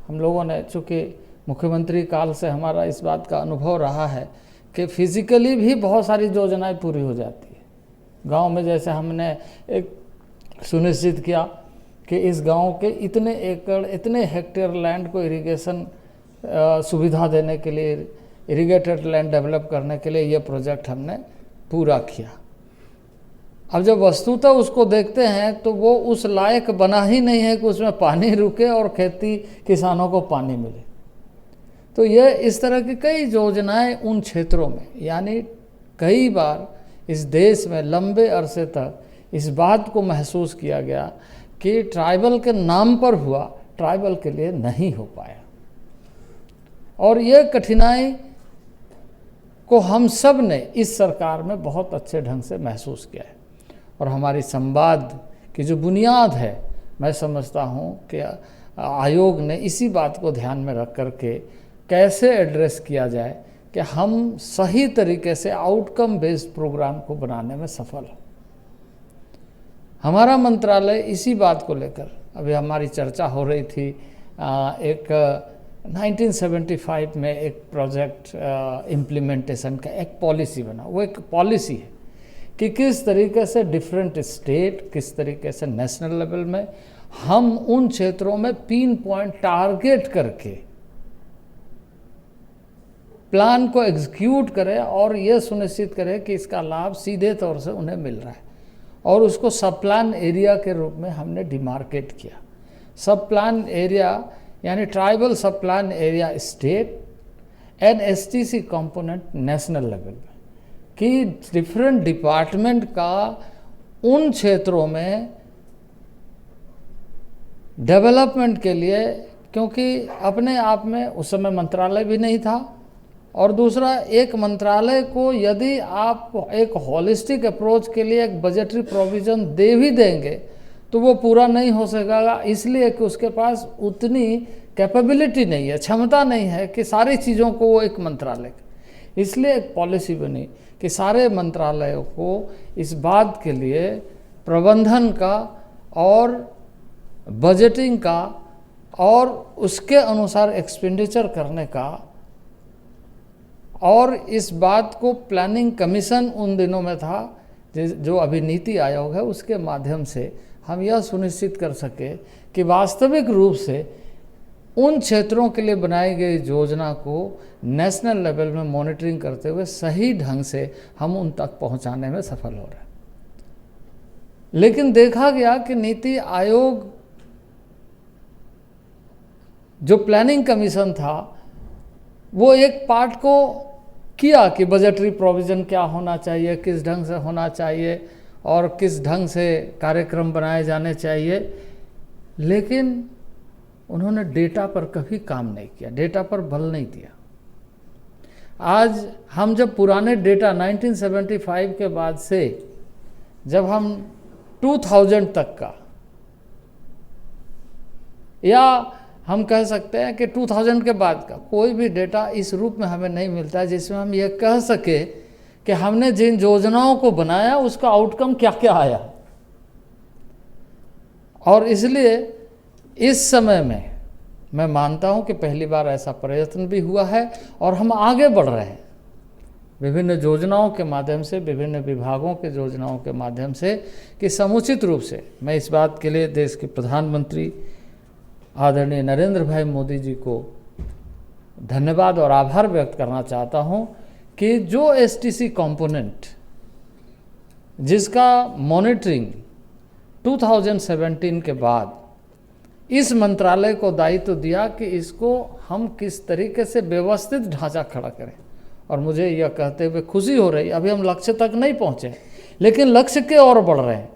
हम लोगों ने चूँकि मुख्यमंत्री काल से हमारा इस बात का अनुभव रहा है कि फिजिकली भी बहुत सारी योजनाएं पूरी हो जाती है। गांव में जैसे हमने एक सुनिश्चित किया कि इस गांव के इतने एकड़, इतने हेक्टेयर लैंड को इरिगेशन सुविधा देने के लिए, इरिगेटेड लैंड डेवलप करने के लिए ये प्रोजेक्ट हमने पूरा किया। अब जब वस्तुतः उसको देखते हैं तो वो उस लायक बना ही नहीं है कि उसमें पानी रुके और खेती किसानों को पानी मिले। तो यह इस तरह की कई योजनाएं उन क्षेत्रों में, यानी कई बार इस देश में लंबे अरसे तक इस बात को महसूस किया गया कि ट्राइबल के नाम पर हुआ, ट्राइबल के लिए नहीं हो पाया। और ये कठिनाई को हम सब ने इस सरकार में बहुत अच्छे ढंग से महसूस किया है। और हमारी संवाद की जो बुनियाद है, मैं समझता हूँ कि आयोग ने इसी बात को ध्यान में रख कर के कैसे एड्रेस किया जाए कि हम सही तरीके से आउटकम बेस्ड प्रोग्राम को बनाने में सफल हो। हमारा मंत्रालय इसी बात को लेकर, अभी हमारी चर्चा हो रही थी, एक 1975 में एक प्रोजेक्ट इम्प्लीमेंटेशन का एक पॉलिसी बना। वो एक पॉलिसी है कि किस तरीके से डिफरेंट स्टेट, किस तरीके से नेशनल लेवल में हम उन क्षेत्रों में पिन पॉइंट टारगेट करके प्लान को एग्जीक्यूट करें और ये सुनिश्चित करें कि इसका लाभ सीधे तौर से उन्हें मिल रहा है, और उसको सब प्लान एरिया के रूप में हमने डिमार्केट किया। सब प्लान एरिया यानी ट्राइबल सब plan area state and STC component national level में, कि डिफरेंट डिपार्टमेंट का उन क्षेत्रों में डेवलपमेंट के लिए, क्योंकि अपने आप में उस समय मंत्रालय भी नहीं था, और दूसरा एक मंत्रालय को यदि आप एक हॉलिस्टिक अप्रोच के लिए एक बजटरी प्रोविज़न दे भी देंगे तो वो पूरा नहीं हो सकेगा, इसलिए कि उसके पास उतनी कैपेबिलिटी नहीं है, क्षमता नहीं है कि सारी चीज़ों को वो एक मंत्रालय, इसलिए एक पॉलिसी बनी कि सारे मंत्रालयों को इस बात के लिए प्रबंधन का और बजटिंग का और उसके अनुसार एक्सपेंडिचर करने का, और इस बात को प्लानिंग कमीशन उन दिनों में था जो अभी नीति आयोग है, उसके माध्यम से हम यह सुनिश्चित कर सके कि वास्तविक रूप से उन क्षेत्रों के लिए बनाई गई योजना को नेशनल लेवल में मॉनिटरिंग करते हुए सही ढंग से हम उन तक पहुंचाने में सफल हो रहे हैं। लेकिन देखा गया कि नीति आयोग जो प्लानिंग कमीशन था वो एक पार्ट को किया कि बजटरी प्रोविज़न क्या होना चाहिए, किस ढंग से होना चाहिए और किस ढंग से कार्यक्रम बनाए जाने चाहिए, लेकिन उन्होंने डेटा पर कभी काम नहीं किया, डेटा पर बल नहीं दिया। आज हम जब पुराने डेटा 1975 के बाद से जब हम 2000 तक का, या हम कह सकते हैं कि 2000 के बाद का कोई भी डेटा इस रूप में हमें नहीं मिलता है जिसमें हम ये कह सके कि हमने जिन योजनाओं को बनाया उसका आउटकम क्या क्या आया। और इसलिए इस समय में मैं मानता हूं कि पहली बार ऐसा प्रयत्न भी हुआ है और हम आगे बढ़ रहे हैं विभिन्न योजनाओं के माध्यम से, विभिन्न विभागों के योजनाओं के माध्यम से, कि समुचित रूप से मैं इस बात के लिए देश के प्रधानमंत्री आदरणीय नरेंद्र भाई मोदी जी को धन्यवाद और आभार व्यक्त करना चाहता हूं कि जो एसटीसी कंपोनेंट जिसका मॉनिटरिंग 2017 के बाद इस मंत्रालय को दायित्व दिया कि इसको हम किस तरीके से व्यवस्थित ढांचा खड़ा करें, और मुझे यह कहते हुए खुशी हो रही, अभी हम लक्ष्य तक नहीं पहुंचे लेकिन लक्ष्य के और बढ़ रहे हैं,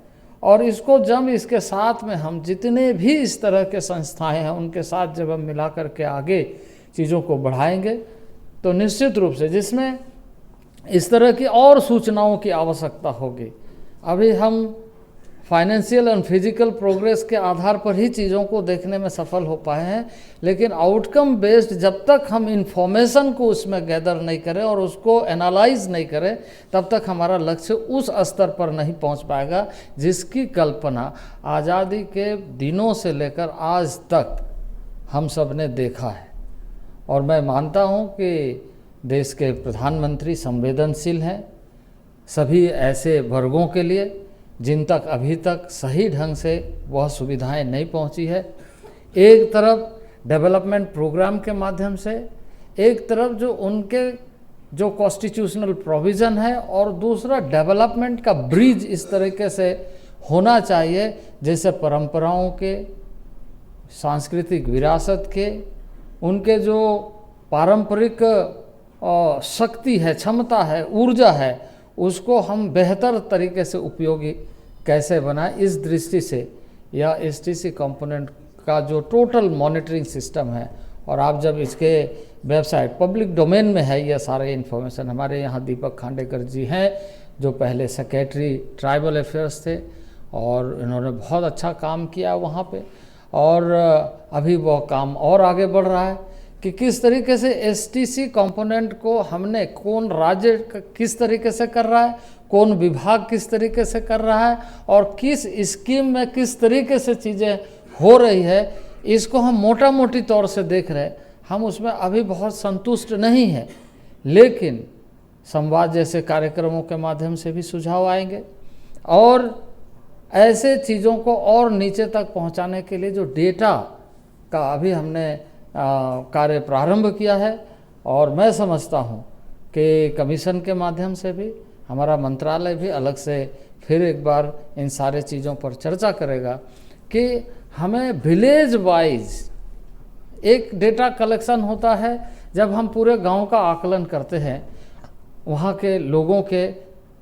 और इसको जब इसके साथ में हम जितने भी इस तरह के संस्थाएं हैं उनके साथ जब हम मिला कर के आगे चीज़ों को बढ़ाएंगे तो निश्चित रूप से जिसमें इस तरह की और सूचनाओं की आवश्यकता होगी। अभी हम फाइनेंशियल एंड फिजिकल प्रोग्रेस के आधार पर ही चीज़ों को देखने में सफल हो पाए हैं, लेकिन आउटकम बेस्ड जब तक हम इंफॉर्मेशन को उसमें गैदर नहीं करें और उसको एनालाइज नहीं करें तब तक हमारा लक्ष्य उस स्तर पर नहीं पहुंच पाएगा जिसकी कल्पना आज़ादी के दिनों से लेकर आज तक हम सब ने देखा है। और मैं मानता हूं कि देश के प्रधानमंत्री संवेदनशील हैं सभी ऐसे वर्गों के लिए जिन तक अभी तक सही ढंग से वह सुविधाएं नहीं पहुंची है। एक तरफ डेवलपमेंट प्रोग्राम के माध्यम से, एक तरफ जो उनके जो कॉन्स्टिट्यूशनल प्रोविज़न है, और दूसरा डेवलपमेंट का ब्रिज इस तरीके से होना चाहिए जैसे परंपराओं के, सांस्कृतिक विरासत के, उनके जो पारंपरिक शक्ति है, क्षमता है, ऊर्जा है, उसको हम बेहतर तरीके से उपयोगी कैसे बनाएं, इस दृष्टि से या एसटीसी कंपोनेंट का जो टोटल मॉनिटरिंग सिस्टम है, और आप जब इसके वेबसाइट पब्लिक डोमेन में है यह सारे इन्फॉर्मेशन, हमारे यहाँ दीपक खांडेकर जी हैं जो पहले सेक्रेटरी ट्राइबल अफेयर्स थे और इन्होंने बहुत अच्छा काम किया वहाँ पे, और अभी वह काम और आगे बढ़ रहा है कि किस तरीके से एसटीसी कंपोनेंट को हमने, कौन राज्य किस तरीके से कर रहा है, कौन विभाग किस तरीके से कर रहा है, और किस स्कीम में किस तरीके से चीज़ें हो रही है, इसको हम मोटा मोटी तौर से देख रहे हैं। हम उसमें अभी बहुत संतुष्ट नहीं हैं, लेकिन संवाद जैसे कार्यक्रमों के माध्यम से भी सुझाव आएंगे, और ऐसे चीज़ों को और नीचे तक पहुंचाने के लिए जो डेटा का अभी हमने कार्य प्रारंभ किया है, और मैं समझता हूं कि कमीशन के माध्यम से भी हमारा मंत्रालय भी अलग से फिर एक बार इन सारे चीज़ों पर चर्चा करेगा कि हमें विलेज वाइज एक डेटा कलेक्शन होता है। जब हम पूरे गांव का आकलन करते हैं, वहाँ के लोगों के,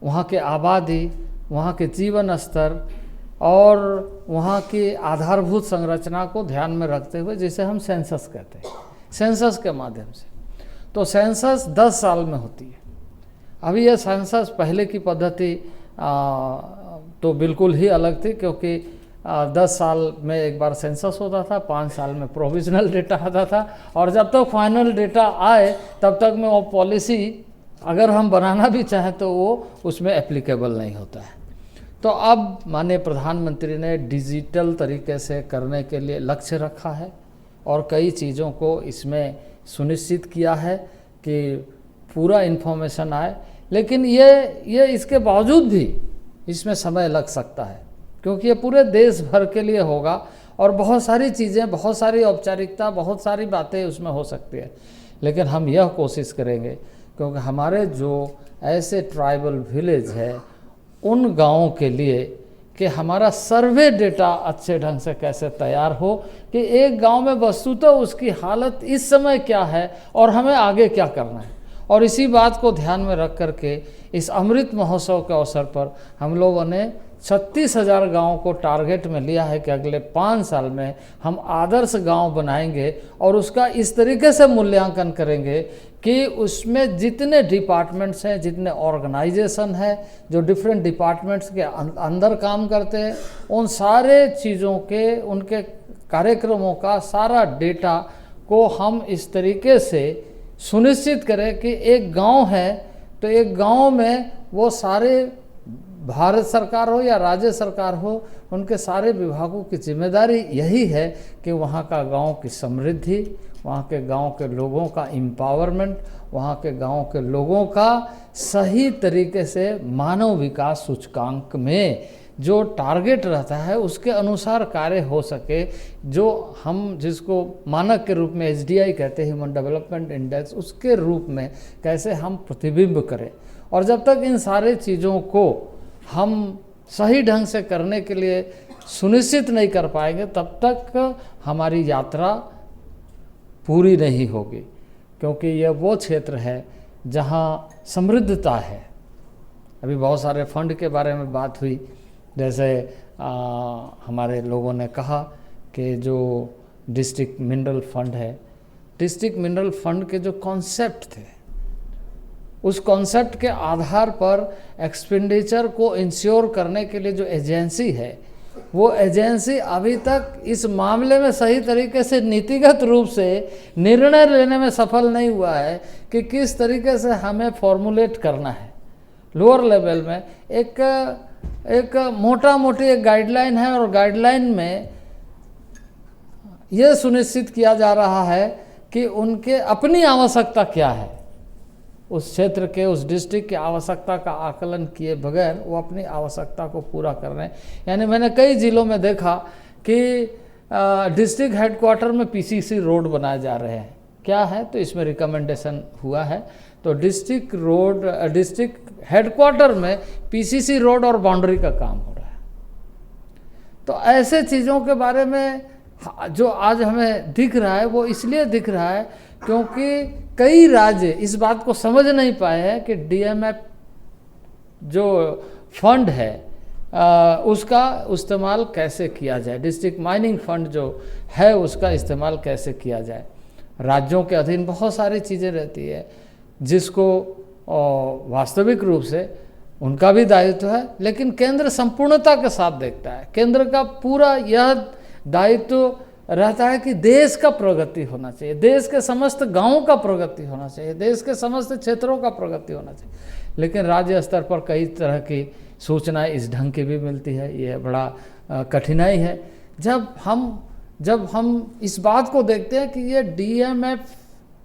वहाँ के आबादी, वहाँ के जीवन स्तर और वहाँ की आधारभूत संरचना को ध्यान में रखते हुए, जिसे हम सेंसस कहते हैं, सेंसस के माध्यम से। तो सेंसस 10 साल में होती है। अभी यह सेंसस पहले की पद्धति तो बिल्कुल ही अलग थी, क्योंकि 10 साल में एक बार सेंसस होता था, 5 साल में प्रोविजनल डेटा आता था, और जब तक फाइनल डेटा आए तब तक में वो पॉलिसी अगर हम बनाना भी चाहें तो वो उसमें एप्लीकेबल नहीं होता है। तो अब माननीय प्रधानमंत्री ने डिजिटल तरीके से करने के लिए लक्ष्य रखा है और कई चीज़ों को इसमें सुनिश्चित किया है कि पूरा इन्फॉर्मेशन आए। लेकिन ये इसके बावजूद भी इसमें समय लग सकता है, क्योंकि ये पूरे देश भर के लिए होगा और बहुत सारी चीज़ें, बहुत सारी औपचारिकता, बहुत सारी बातें उसमें हो सकती है। लेकिन हम यह कोशिश करेंगे, क्योंकि हमारे जो ऐसे ट्राइबल विलेज है उन गाँवों के लिए कि हमारा सर्वे डेटा अच्छे ढंग से कैसे तैयार हो कि एक गांव में वस्तुतः उसकी हालत इस समय क्या है और हमें आगे क्या करना है। और इसी बात को ध्यान में रख करके इस अमृत महोत्सव के अवसर पर हम लोगों ने 36,000 गाँव को टारगेट में लिया है कि अगले 5 साल में हम आदर्श गांव बनाएंगे और उसका इस तरीके से मूल्यांकन करेंगे कि उसमें जितने डिपार्टमेंट्स हैं, जितने ऑर्गेनाइजेशन हैं, जो डिफरेंट डिपार्टमेंट्स के अंदर काम करते हैं, उन सारे चीज़ों के, उनके कार्यक्रमों का सारा डेटा को हम इस तरीके से सुनिश्चित करें कि एक गांव है तो एक गांव में वो सारे, भारत सरकार हो या राज्य सरकार हो, उनके सारे विभागों की जिम्मेदारी यही है कि वहाँ का गांव की समृद्धि, वहाँ के गांव के लोगों का एम्पावरमेंट, वहाँ के गांव के लोगों का सही तरीके से मानव विकास सूचकांक में जो टारगेट रहता है उसके अनुसार कार्य हो सके, जो हम जिसको मानक के रूप में HDI कहते हैं, ह्यूमन डेवलपमेंट इंडेक्स, उसके रूप में कैसे हम प्रतिबिंब करें। और जब तक इन सारे चीज़ों को हम सही ढंग से करने के लिए सुनिश्चित नहीं कर पाएंगे तब तक हमारी यात्रा पूरी नहीं होगी, क्योंकि यह वो क्षेत्र है जहाँ समृद्धता है। अभी बहुत सारे फंड के बारे में बात हुई, जैसे हमारे लोगों ने कहा कि जो डिस्ट्रिक्ट मिनरल फंड है, डिस्ट्रिक्ट मिनरल फंड के जो कॉन्सेप्ट थे, उस कॉन्सेप्ट के आधार पर एक्सपेंडिचर को इंश्योर करने के लिए जो एजेंसी है, वो एजेंसी अभी तक इस मामले में सही तरीके से नीतिगत रूप से निर्णय लेने में सफल नहीं हुआ है कि किस तरीके से हमें फॉर्मुलेट करना है। लोअर लेवल में एक मोटा मोटी एक गाइडलाइन है और गाइडलाइन में यह सुनिश्चित किया जा रहा है कि उनके अपनी आवश्यकता क्या है, उस क्षेत्र के, उस डिस्ट्रिक्ट की आवश्यकता का आकलन किए बगैर वो अपनी आवश्यकता को पूरा कर रहे हैं। यानी मैंने कई ज़िलों में देखा कि डिस्ट्रिक्ट हेडक्वार्टर में PCC रोड बनाए जा रहे हैं। क्या है तो इसमें रिकमेंडेशन हुआ है, तो डिस्ट्रिक्ट रोड, डिस्ट्रिक्ट हेडक्वार्टर में PCC रोड और बाउंड्री का काम हो रहा है। तो ऐसे चीज़ों के बारे में जो आज हमें दिख रहा है वो इसलिए दिख रहा है क्योंकि कई राज्य इस बात को समझ नहीं पाए हैं कि DMF जो फंड है उसका इस्तेमाल कैसे किया जाए, डिस्ट्रिक्ट माइनिंग फंड जो है उसका इस्तेमाल कैसे किया जाए। राज्यों के अधीन बहुत सारी चीज़ें रहती है जिसको वास्तविक रूप से उनका भी दायित्व है, लेकिन केंद्र संपूर्णता के साथ देखता है। केंद्र का पूरा यह दायित्व रहता है कि देश का प्रगति होना चाहिए, देश के समस्त गांवों का प्रगति होना चाहिए, देश के समस्त क्षेत्रों का प्रगति होना चाहिए। लेकिन राज्य स्तर पर कई तरह की सूचनाएं इस ढंग की भी मिलती है, ये बड़ा कठिनाई है। जब हम इस बात को देखते हैं कि ये DMF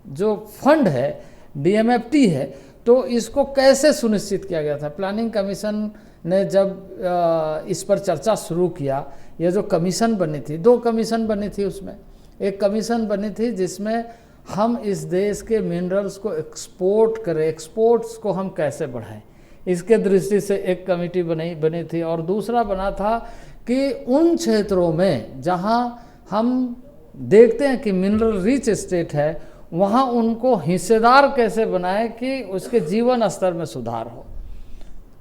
जो फंड है, DMFT है, तो इसको कैसे सुनिश्चित किया गया था? प्लानिंग कमीशन ने जब इस पर चर्चा शुरू किया, ये जो कमीशन बनी थी, 2 कमीशन बनी थी, उसमें एक कमीशन बनी थी जिसमें हम इस देश के मिनरल्स को एक्सपोर्ट करें, एक्सपोर्ट्स को हम कैसे बढ़ाएं, इसके दृष्टि से एक कमेटी बनी थी। और दूसरा बना था कि उन क्षेत्रों में जहां हम देखते हैं कि मिनरल रिच स्टेट है, वहाँ उनको हिस्सेदार कैसे बनाएं कि उसके जीवन स्तर में सुधार हो,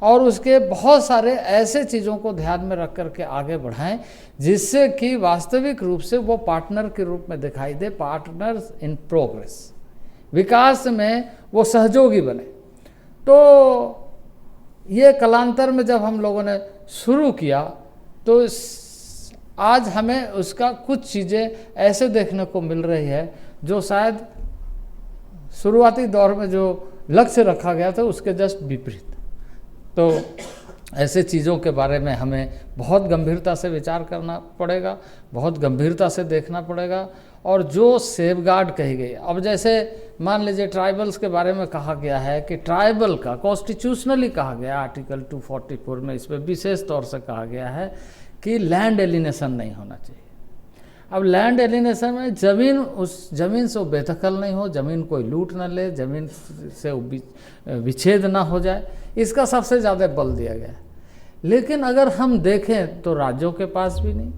और उसके बहुत सारे ऐसे चीज़ों को ध्यान में रख कर के आगे बढ़ाएं जिससे कि वास्तविक रूप से वो पार्टनर के रूप में दिखाई दे, पार्टनर्स इन प्रोग्रेस, विकास में वो सहयोगी बने। तो ये कालांतर में जब हम लोगों ने शुरू किया तो आज हमें उसका कुछ चीज़ें ऐसे देखने को मिल रही है जो शायद शुरुआती दौर में जो लक्ष्य रखा गया था उसके जस्ट विपरीत। तो ऐसे चीज़ों के बारे में हमें बहुत गंभीरता से विचार करना पड़ेगा, बहुत गंभीरता से देखना पड़ेगा। और जो सेफगार्ड कही गई, अब जैसे मान लीजिए ट्राइबल्स के बारे में कहा गया है कि ट्राइबल का कॉन्स्टिट्यूशनली कहा गया, आर्टिकल 244 में इसमें विशेष तौर से कहा गया है कि लैंड एलिनेशन नहीं होना चाहिए। अब लैंड एलिनेशन में ज़मीन, उस ज़मीन से बेदखल नहीं हो, ज़मीन कोई लूट न ले, ज़मीन से विच्छेद ना हो जाए, इसका सबसे ज़्यादा बल दिया गया है। लेकिन अगर हम देखें तो राज्यों के पास भी नहीं,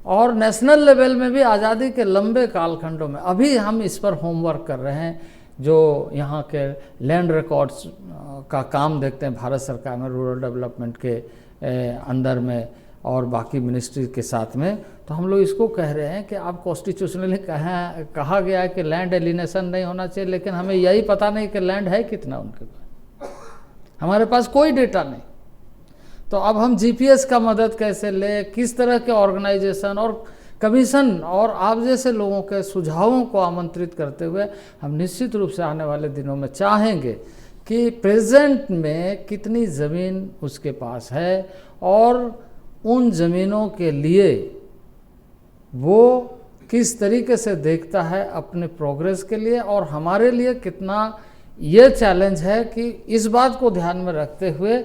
और नेशनल लेवल में भी आज़ादी के लंबे कालखंडों में अभी हम इस पर होमवर्क कर रहे हैं। जो यहाँ के लैंड रिकॉर्ड्स का काम देखते हैं भारत सरकार में, रूरल डेवलपमेंट के अंदर में और बाकी मिनिस्ट्री के साथ में, तो हम लोग इसको कह रहे हैं कि आप कॉन्स्टिट्यूशनली कहा गया है कि लैंड एलिनेशन नहीं होना चाहिए, लेकिन हमें यही पता नहीं कि लैंड है कितना उनके पास, हमारे पास कोई डेटा नहीं। तो अब हम जीपीएस का मदद कैसे ले, किस तरह के ऑर्गेनाइजेशन और कमीशन और आप जैसे लोगों के सुझावों को आमंत्रित करते हुए हम निश्चित रूप से आने वाले दिनों में चाहेंगे कि प्रेजेंट में कितनी ज़मीन उसके पास है और उन ज़मीनों के लिए वो किस तरीके से देखता है अपने प्रोग्रेस के लिए, और हमारे लिए कितना ये चैलेंज है कि इस बात को ध्यान में रखते हुए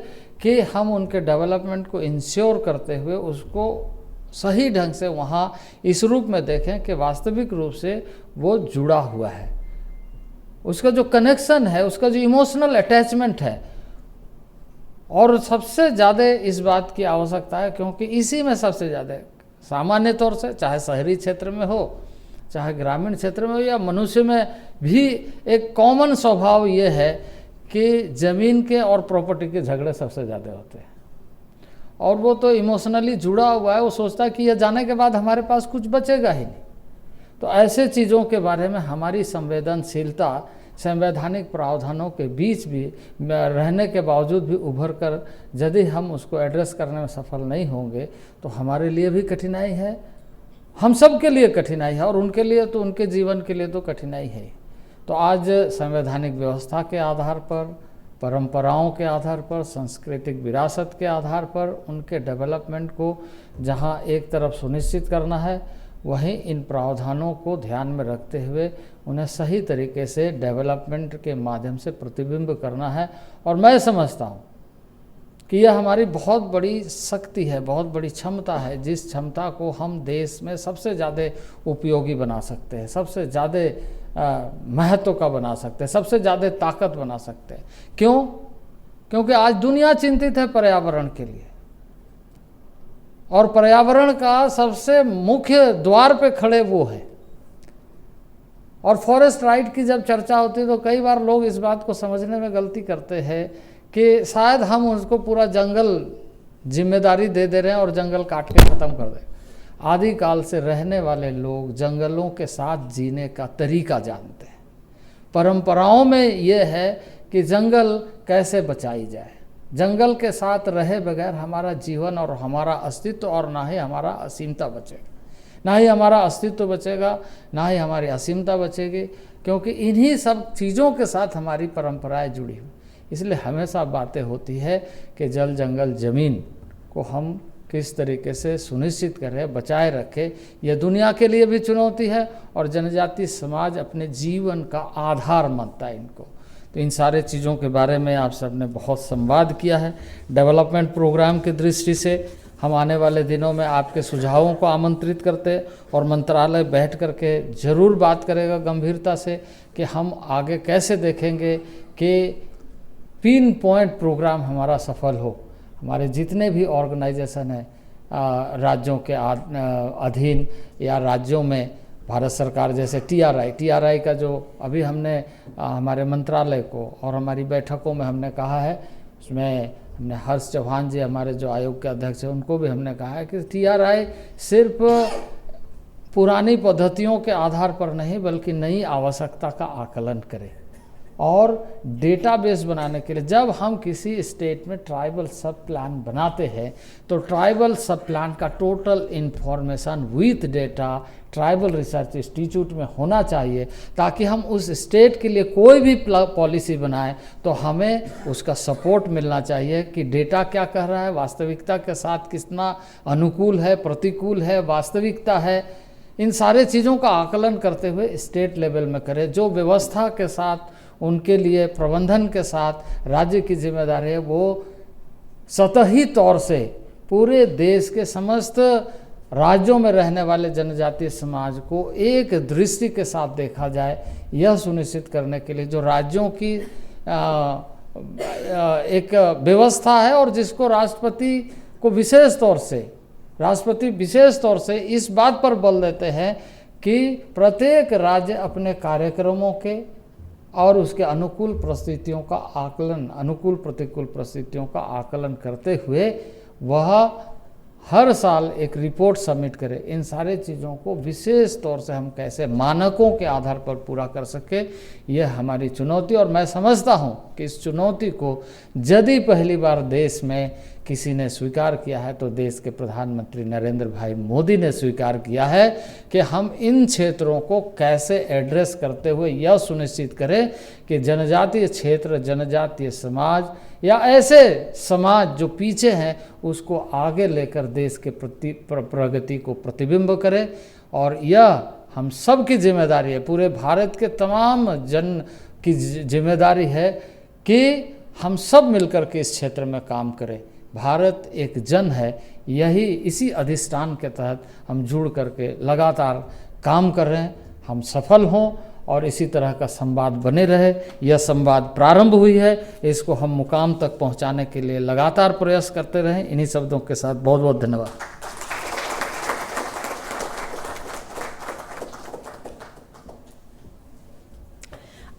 कि हम उनके डेवलपमेंट को इंश्योर करते हुए उसको सही ढंग से वहाँ इस रूप में देखें कि वास्तविक रूप से वो जुड़ा हुआ है, उसका जो कनेक्शन है, उसका जो इमोशनल अटैचमेंट है। और सबसे ज़्यादा इस बात की आवश्यकता है क्योंकि इसी में सबसे ज़्यादा सामान्य तौर से, चाहे शहरी क्षेत्र में हो चाहे ग्रामीण क्षेत्र में हो या मनुष्य में भी, एक कॉमन स्वभाव ये है कि ज़मीन के और प्रॉपर्टी के झगड़े सबसे ज़्यादा होते हैं। और वो तो इमोशनली जुड़ा हुआ है, वो सोचता है कि यह जाने के बाद हमारे पास कुछ बचेगा ही नहीं। तो ऐसे चीज़ों के बारे में हमारी संवेदनशीलता संवैधानिक प्रावधानों के बीच भी रहने के बावजूद भी उभर कर यदि हम उसको एड्रेस करने में सफल नहीं होंगे तो हमारे लिए भी कठिनाई है, हम सब के लिए कठिनाई है, और उनके लिए तो, उनके जीवन के लिए तो कठिनाई है। तो आज संवैधानिक व्यवस्था के आधार पर, परंपराओं के आधार पर, सांस्कृतिक विरासत के आधार पर उनके डेवलपमेंट को जहां एक तरफ सुनिश्चित करना है, वहीं इन प्रावधानों को ध्यान में रखते हुए उन्हें सही तरीके से डेवलपमेंट के माध्यम से प्रतिबिंब करना है। और मैं समझता हूँ कि यह हमारी बहुत बड़ी शक्ति है, बहुत बड़ी क्षमता है, जिस क्षमता को हम देश में सबसे ज़्यादा उपयोगी बना सकते हैं, सबसे ज़्यादा महत्व का बना सकते हैं, सबसे ज़्यादा ताकत बना सकते हैं। क्यों? क्योंकि आज दुनिया चिंतित है पर्यावरण के लिए, और पर्यावरण का सबसे मुख्य द्वार पे खड़े वो है। और फॉरेस्ट राइट की जब चर्चा होती है तो कई बार लोग इस बात को समझने में गलती करते हैं कि शायद हम उसको पूरा जंगल जिम्मेदारी दे रहे हैं और जंगल काट के ख़त्म कर दें। आदिकाल से रहने वाले लोग जंगलों के साथ जीने का तरीका जानते हैं। परंपराओं में ये है कि जंगल कैसे बचाई जाए, जंगल के साथ रहे बगैर हमारा जीवन और हमारा अस्तित्व और ना ही हमारा असीमता बचेगा, ना ही हमारा अस्तित्व बचेगा, ना ही हमारी असीमता बचेगी, क्योंकि इन्हीं सब चीज़ों के साथ हमारी परंपराएं जुड़ी हुई। इसलिए हमेशा बातें होती है कि जल जंगल ज़मीन को हम किस तरीके से सुनिश्चित करें, बचाए रखें। यह दुनिया के लिए भी चुनौती है और जनजातीय समाज अपने जीवन का आधार मानता है इनको। तो इन सारे चीज़ों के बारे में आप सब ने बहुत संवाद किया है। डेवलपमेंट प्रोग्राम की दृष्टि से हम आने वाले दिनों में आपके सुझावों को आमंत्रित करते और मंत्रालय बैठ करके ज़रूर बात करेगा गंभीरता से कि हम आगे कैसे देखेंगे कि पिन पॉइंट प्रोग्राम हमारा सफल हो। हमारे जितने भी ऑर्गेनाइजेशन हैं राज्यों के अधीन या राज्यों में, भारत सरकार जैसे टीआरआई का जो अभी हमने हमारे मंत्रालय को और हमारी बैठकों में हमने कहा है, उसमें हमने हर्ष चौहान जी हमारे जो आयोग के अध्यक्ष हैं उनको भी हमने कहा है कि टीआरआई सिर्फ पुरानी पद्धतियों के आधार पर नहीं बल्कि नई आवश्यकता का आकलन करे और डेटाबेस बनाने के लिए जब हम किसी स्टेट में ट्राइबल सब प्लान बनाते हैं तो ट्राइबल सब प्लान का total information with data tribal research institute में होना चाहिए, ताकि हम उस स्टेट के लिए कोई भी पॉलिसी बनाएं तो हमें उसका सपोर्ट मिलना चाहिए कि डेटा क्या कह रहा है, वास्तविकता के साथ कितना अनुकूल है, प्रतिकूल है, वास्तविकता है। इन सारे चीज़ों का आकलन करते हुए स्टेट लेवल में करें। जो व्यवस्था के साथ उनके लिए प्रबंधन के साथ राज्य की जिम्मेदारी है, वो सतही तौर से पूरे देश के समस्त राज्यों में रहने वाले जनजातीय समाज को एक दृष्टि के साथ देखा जाए, यह सुनिश्चित करने के लिए जो राज्यों की एक व्यवस्था है और जिसको राष्ट्रपति विशेष तौर से इस बात पर बल देते हैं कि प्रत्येक राज्य अपने कार्यक्रमों के और उसके अनुकूल प्रतिकूल परिस्थितियों का आकलन करते हुए वह हर साल एक रिपोर्ट सबमिट करे। इन सारे चीज़ों को विशेष तौर से हम कैसे मानकों के आधार पर पूरा कर सके, यह हमारी चुनौती। और मैं समझता हूँ कि इस चुनौती को यदि पहली बार देश में किसी ने स्वीकार किया है तो देश के प्रधानमंत्री नरेंद्र भाई मोदी ने स्वीकार किया है कि हम इन क्षेत्रों को कैसे एड्रेस करते हुए यह सुनिश्चित करें कि जनजातीय क्षेत्र, जनजातीय समाज या ऐसे समाज जो पीछे हैं उसको आगे लेकर देश के प्रगति को प्रतिबिंब करें। और यह हम सब की जिम्मेदारी है, पूरे भारत के तमाम जन की जिम्मेदारी है कि हम सब मिलकर के इस क्षेत्र में काम करें। भारत एक जन है, यही इसी अधिष्ठान के तहत हम जुड़ करके लगातार काम कर रहे हैं। हम सफल हों और इसी तरह का संवाद बने रहे। यह संवाद प्रारंभ हुई है, इसको हम मुकाम तक पहुंचाने के लिए लगातार प्रयास करते रहें। इन्हीं शब्दों के साथ बहुत बहुत धन्यवाद।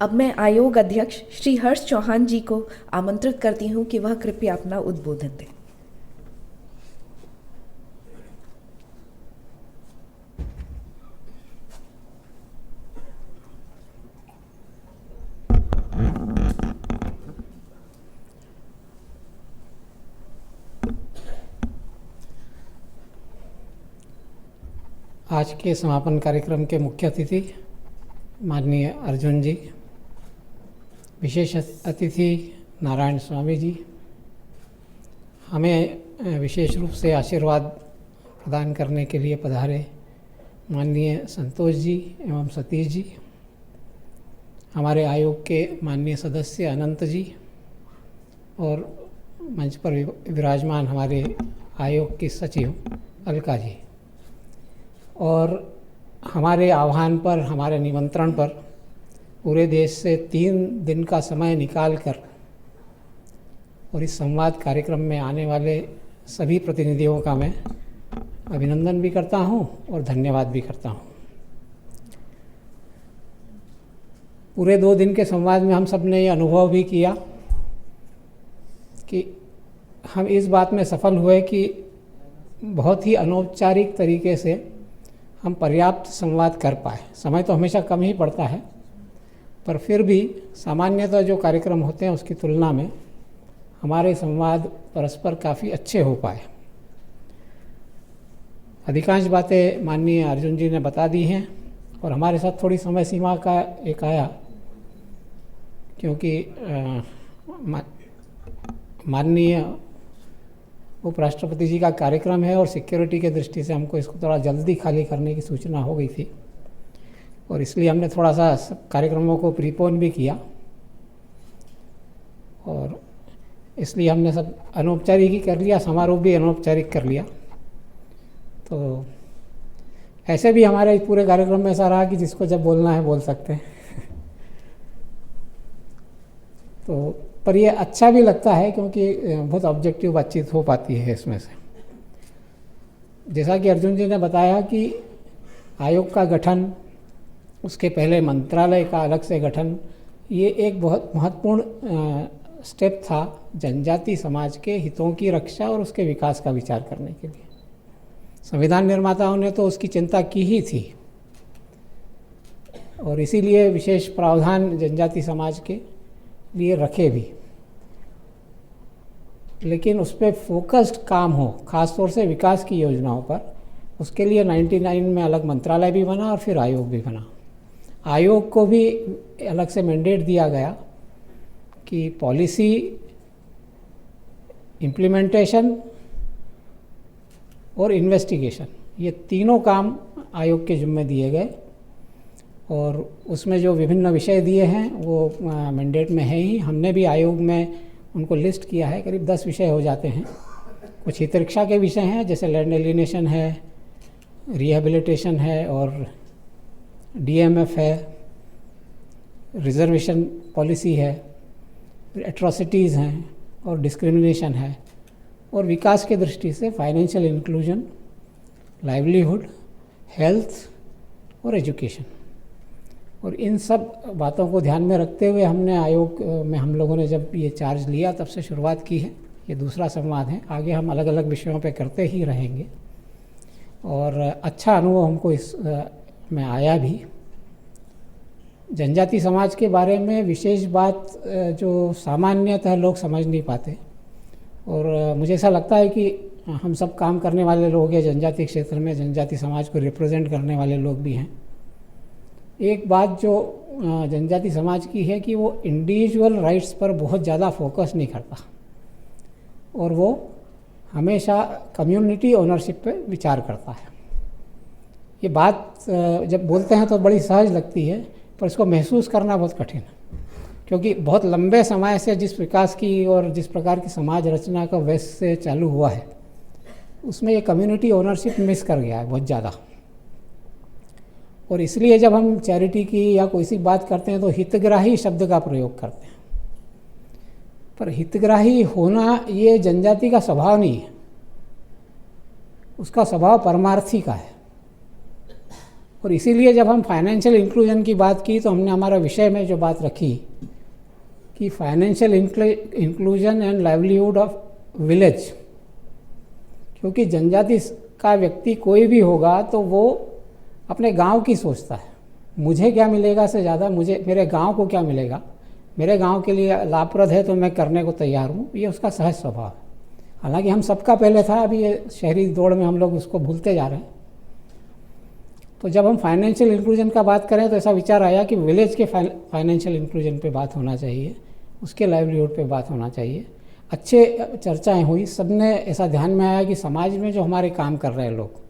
अब मैं आयोग अध्यक्ष श्री हर्ष चौहान जी को आमंत्रित करती हूं कि वह कृपया अपना उद्बोधन दें। आज के समापन कार्यक्रम के मुख्य अतिथि माननीय अर्जुन जी, विशेष अतिथि नारायण स्वामी जी, हमें विशेष रूप से आशीर्वाद प्रदान करने के लिए पधारे माननीय संतोष जी एवं सतीश जी, हमारे आयोग के माननीय सदस्य अनंत जी और मंच पर विराजमान हमारे आयोग की सचिव अलका जी, और हमारे आह्वान पर, हमारे निमंत्रण पर पूरे देश से 3 दिन का समय निकालकर और इस संवाद कार्यक्रम में आने वाले सभी प्रतिनिधियों का मैं अभिनंदन भी करता हूं और धन्यवाद भी करता हूं। पूरे 2 दिन के संवाद में हम सब ने ये अनुभव भी किया कि हम इस बात में सफल हुए कि बहुत ही अनौपचारिक तरीके से हम पर्याप्त संवाद कर पाए। समय तो हमेशा कम ही पड़ता है, पर फिर भी सामान्यतः जो कार्यक्रम होते हैं उसकी तुलना में हमारे संवाद परस्पर काफ़ी अच्छे हो पाए। अधिकांश बातें माननीय अर्जुन जी ने बता दी हैं और हमारे साथ थोड़ी समय सीमा का एक आया, क्योंकि माननीय उपराष्ट्रपति जी का कार्यक्रम है और सिक्योरिटी के दृष्टि से हमको इसको थोड़ा जल्दी खाली करने की सूचना हो गई थी और इसलिए हमने थोड़ा सा कार्यक्रमों को प्रीपोन भी किया। और इसलिए हमने सब अनौपचारिक ही कर लिया, समारोह भी अनौपचारिक कर लिया। तो ऐसे भी हमारे पूरे कार्यक्रम में ऐसा रहा कि जिसको जब बोलना है बोल सकते हैं। तो पर ये अच्छा भी लगता है क्योंकि बहुत ऑब्जेक्टिव बातचीत हो पाती है इसमें से। जैसा कि अर्जुन जी ने बताया कि आयोग का गठन, उसके पहले मंत्रालय का अलग से गठन, ये एक बहुत महत्वपूर्ण स्टेप था जनजाति समाज के हितों की रक्षा और उसके विकास का विचार करने के लिए। संविधान निर्माताओं ने तो उसकी चिंता की ही थी और इसीलिए विशेष प्रावधान जनजाति समाज के लिए रखे भी, लेकिन उस पर फोकस्ड काम हो, खास तौर से विकास की योजनाओं पर, उसके लिए 99 में अलग मंत्रालय भी बना और फिर आयोग भी बना। आयोग को भी अलग से मैंडेट दिया गया कि पॉलिसी इम्प्लीमेंटेशन और इन्वेस्टिगेशन, ये तीनों काम आयोग के जिम्मे दिए गए और उसमें जो विभिन्न विषय दिए हैं वो मैंडेट में है ही। हमने भी आयोग में उनको लिस्ट किया है, करीब 10 विषय हो जाते हैं। कुछ हित रक्षा के विषय हैं जैसे लैंड एलिनेशन है, रिहेबिलिटेशन है और डीएमएफ है, रिजर्वेशन पॉलिसी है, एट्रॉसिटीज़ हैं और डिस्क्रिमिनेशन है, और विकास के दृष्टि से फाइनेंशियल इंक्लूजन, लाइवलीहुड, हेल्थ और एजुकेशन। और इन सब बातों को ध्यान में रखते हुए हमने आयोग में, हम लोगों ने जब ये चार्ज लिया तब से शुरुआत की है। ये दूसरा संवाद है, आगे हम अलग अलग विषयों पे करते ही रहेंगे और अच्छा अनुभव हमको इस में आया भी। जनजाति समाज के बारे में विशेष बात जो सामान्यतः लोग समझ नहीं पाते, और मुझे ऐसा लगता है कि हम सब काम करने वाले लोग हैं जनजाति क्षेत्र में, जनजाति समाज को रिप्रेजेंट करने वाले लोग भी हैं। एक बात जो जनजाति समाज की है कि वो इंडिविजुअल राइट्स पर बहुत ज़्यादा फोकस नहीं करता और वो हमेशा कम्युनिटी ओनरशिप पे विचार करता है। ये बात जब बोलते हैं तो बड़ी सहज लगती है, पर इसको महसूस करना बहुत कठिन है, क्योंकि बहुत लंबे समय से जिस विकास की और जिस प्रकार की समाज रचना का वेस्ट से चालू हुआ है, उसमें ये कम्युनिटी ओनरशिप मिस कर गया है बहुत ज़्यादा। और इसलिए जब हम चैरिटी की या कोई सी बात करते हैं तो हितग्राही शब्द का प्रयोग करते हैं, पर हितग्राही होना ये जनजाति का स्वभाव नहीं है, उसका स्वभाव परमार्थी का है। और इसीलिए जब हम फाइनेंशियल इंक्लूजन की बात की तो हमने हमारा विषय में जो बात रखी कि financial inclusion and livelihood of village, क्योंकि जनजाति का व्यक्ति कोई भी होगा तो वो अपने गांव की सोचता है, मुझे क्या मिलेगा से ज़्यादा मुझे मेरे गांव को क्या मिलेगा, मेरे गांव के लिए लाभप्रद है तो मैं करने को तैयार हूँ, ये उसका सहज स्वभाव है। हालांकि हम सबका पहले था, अभी ये शहरी दौड़ में हम लोग उसको भूलते जा रहे हैं। तो जब हम फाइनेंशियल इंक्लूजन का बात करें तो ऐसा विचार आया कि विलेज के फाइनेंशियल इंक्लूजन पे बात होना चाहिए, उसके लाइवलीहुड पे बात होना चाहिए। अच्छे चर्चाएं हुई, सबने ऐसा ध्यान में आया कि समाज में जो हमारे काम कर रहे हैं लोग,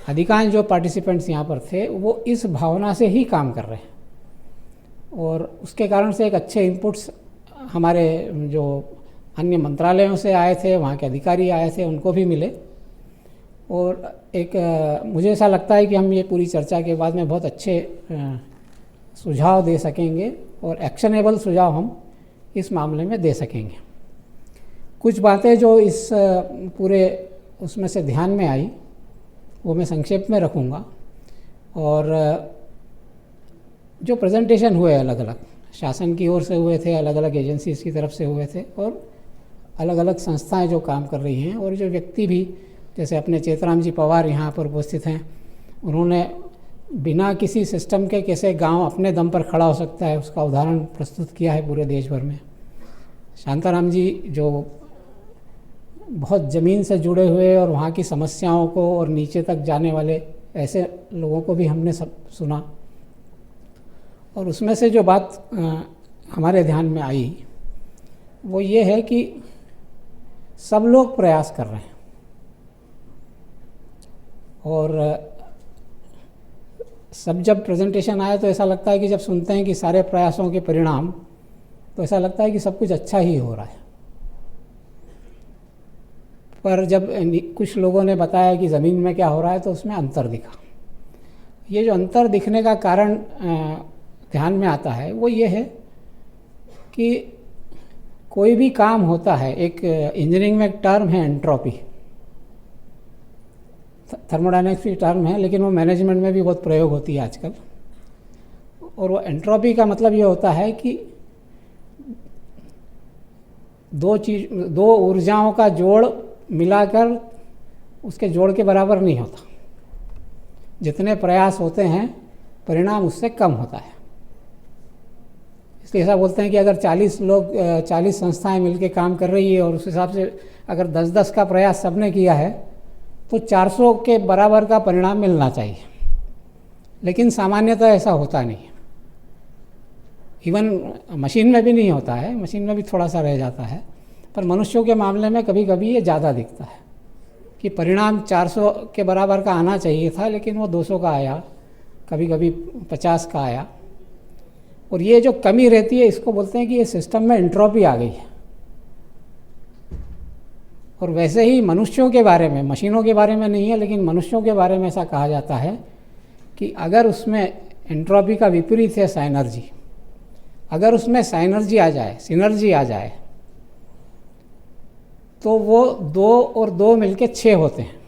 अधिकांश जो पार्टिसिपेंट्स यहाँ पर थे वो इस भावना से ही काम कर रहे हैं और उसके कारण से एक अच्छे इनपुट्स हमारे जो अन्य मंत्रालयों से आए थे, वहाँ के अधिकारी आए थे, उनको भी मिले। और एक मुझे ऐसा लगता है कि हम ये पूरी चर्चा के बाद में बहुत अच्छे सुझाव दे सकेंगे और एक्शनेबल सुझाव हम इस मामले में दे सकेंगे। कुछ बातें जो इस पूरे उसमें से ध्यान में आई वो मैं संक्षेप में रखूँगा, और जो प्रेजेंटेशन हुए अलग अलग शासन की ओर से हुए थे, अलग अलग एजेंसीज की तरफ से हुए थे, और अलग अलग संस्थाएं जो काम कर रही हैं, और जो व्यक्ति भी जैसे अपने चेतराम जी पवार यहाँ पर उपस्थित हैं, उन्होंने बिना किसी सिस्टम के कैसे गांव अपने दम पर खड़ा हो सकता है उसका उदाहरण प्रस्तुत किया है पूरे देश भर में। शांताराम जी जो बहुत ज़मीन से जुड़े हुए और वहाँ की समस्याओं को और नीचे तक जाने वाले ऐसे लोगों को भी हमने सब सुना, और उसमें से जो बात हमारे ध्यान में आई वो ये है कि सब लोग प्रयास कर रहे हैं, और सब जब प्रेजेंटेशन आया तो ऐसा लगता है कि जब सुनते हैं कि सारे प्रयासों के परिणाम तो ऐसा लगता है कि सब कुछ अच्छा ही हो रहा है। पर जब कुछ लोगों ने बताया कि ज़मीन में क्या हो रहा है तो उसमें अंतर दिखा। ये जो अंतर दिखने का कारण ध्यान में आता है वो ये है कि कोई भी काम होता है, एक इंजीनियरिंग में एक टर्म है एंट्रोपी, थर्मोडायनेमिक्स की टर्म है, लेकिन वो मैनेजमेंट में भी बहुत प्रयोग होती है आजकल। और वो एंट्रोपी का मतलब ये होता है कि दो ऊर्जाओं का जोड़ मिलाकर उसके जोड़ के बराबर नहीं होता। जितने प्रयास होते हैं परिणाम उससे कम होता है। इसलिए ऐसा बोलते हैं कि अगर 40 संस्थाएं मिलकर काम कर रही है और उस हिसाब से अगर 10-10 का प्रयास सबने किया है तो 400 के बराबर का परिणाम मिलना चाहिए। लेकिन सामान्यतः ऐसा होता नहीं है। इवन मशीन में भी नहीं होता है, मशीन में भी थोड़ा सा रह जाता है, पर मनुष्यों के मामले में कभी कभी ये ज़्यादा दिखता है कि परिणाम 400 के बराबर का आना चाहिए था लेकिन वो 200 का आया, कभी कभी 50 का आया। और ये जो कमी रहती है इसको बोलते हैं कि ये सिस्टम में एंट्रोपी आ गई है। और वैसे ही मनुष्यों के बारे में, मशीनों के बारे में नहीं है लेकिन मनुष्यों के बारे में ऐसा कहा जाता है कि अगर उसमें एंट्रोपी का विपरीत है साइनर्जी, अगर उसमें साइनर्जी आ जाए, सिनर्जी आ जाए, तो वो 2 और 2 मिलके 6 होते हैं।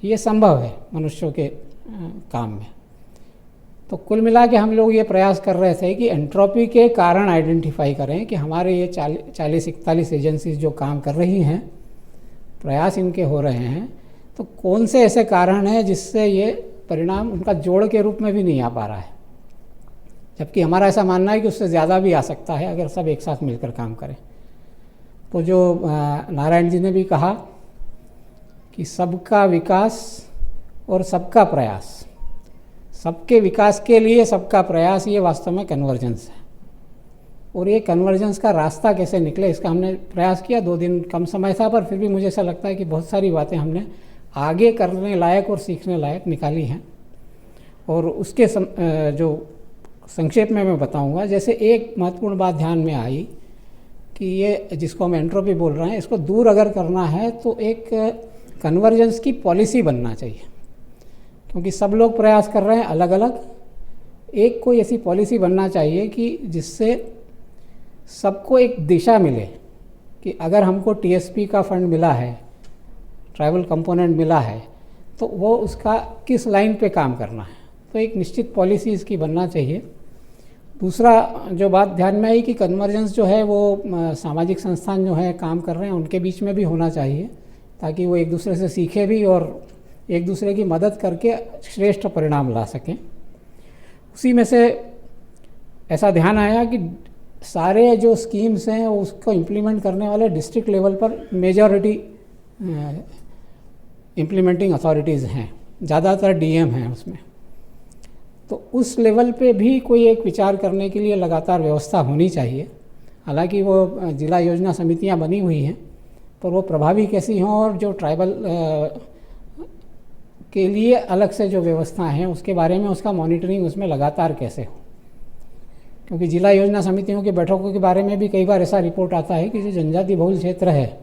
ये संभव है मनुष्यों के काम में। तो कुल मिला के हम लोग ये प्रयास कर रहे थे कि एंट्रोपी के कारण आइडेंटिफाई करें कि हमारे ये 40-41 एजेंसीज जो काम कर रही हैं, प्रयास इनके हो रहे हैं, तो कौन से ऐसे कारण हैं जिससे ये परिणाम उनका जोड़ के रूप में भी नहीं आ पा रहा है। जबकि हमारा ऐसा मानना है कि उससे ज़्यादा भी आ सकता है अगर सब एक साथ मिलकर काम करें। तो जो नारायण जी ने भी कहा कि सबका विकास और सबका प्रयास, सबके विकास के लिए सबका प्रयास, ये वास्तव में कन्वर्जेंस है। और ये कन्वर्जेंस का रास्ता कैसे निकले इसका हमने प्रयास किया। 2 दिन कम समय था, पर फिर भी मुझे ऐसा लगता है कि बहुत सारी बातें हमने आगे करने लायक और सीखने लायक निकाली हैं। और उसके जो संक्षेप में मैं बताऊंगा, जैसे एक महत्वपूर्ण बात ध्यान में आई कि ये जिसको हम एंट्रोपी बोल रहे हैं, इसको दूर अगर करना है तो एक कन्वर्जेंस की पॉलिसी बनना चाहिए, क्योंकि सब लोग प्रयास कर रहे हैं अलग अलग। एक कोई ऐसी पॉलिसी बनना चाहिए कि जिससे सबको एक दिशा मिले कि अगर हमको टीएसपी का फंड मिला है, ट्राइबल कंपोनेंट मिला है, तो वो उसका किस लाइन पे काम करना है। तो एक निश्चित पॉलिसी इसकी बनना चाहिए। दूसरा जो बात ध्यान में आई कि कन्वर्जेंस जो है वो सामाजिक संस्थान जो है काम कर रहे हैं उनके बीच में भी होना चाहिए, ताकि वो एक दूसरे से सीखे भी और एक दूसरे की मदद करके श्रेष्ठ परिणाम ला सकें। उसी में से ऐसा ध्यान आया कि सारे जो स्कीम्स हैं उसको इम्प्लीमेंट करने वाले डिस्ट्रिक्ट लेवल पर मेजॉरिटी इम्प्लीमेंटिंग अथॉरिटीज़ हैं, ज़्यादातर डीएम हैं उसमें। तो उस लेवल पे भी कोई एक विचार करने के लिए लगातार व्यवस्था होनी चाहिए। हालांकि वो जिला योजना समितियां बनी हुई हैं, पर वो प्रभावी कैसी हों और जो ट्राइबल के लिए अलग से जो व्यवस्था हैं उसके बारे में उसका मॉनिटरिंग उसमें लगातार कैसे हो। क्योंकि जिला योजना समितियों की बैठकों के बारे में भी कई बार ऐसा रिपोर्ट आता है कि जो जनजाति बहुल क्षेत्र है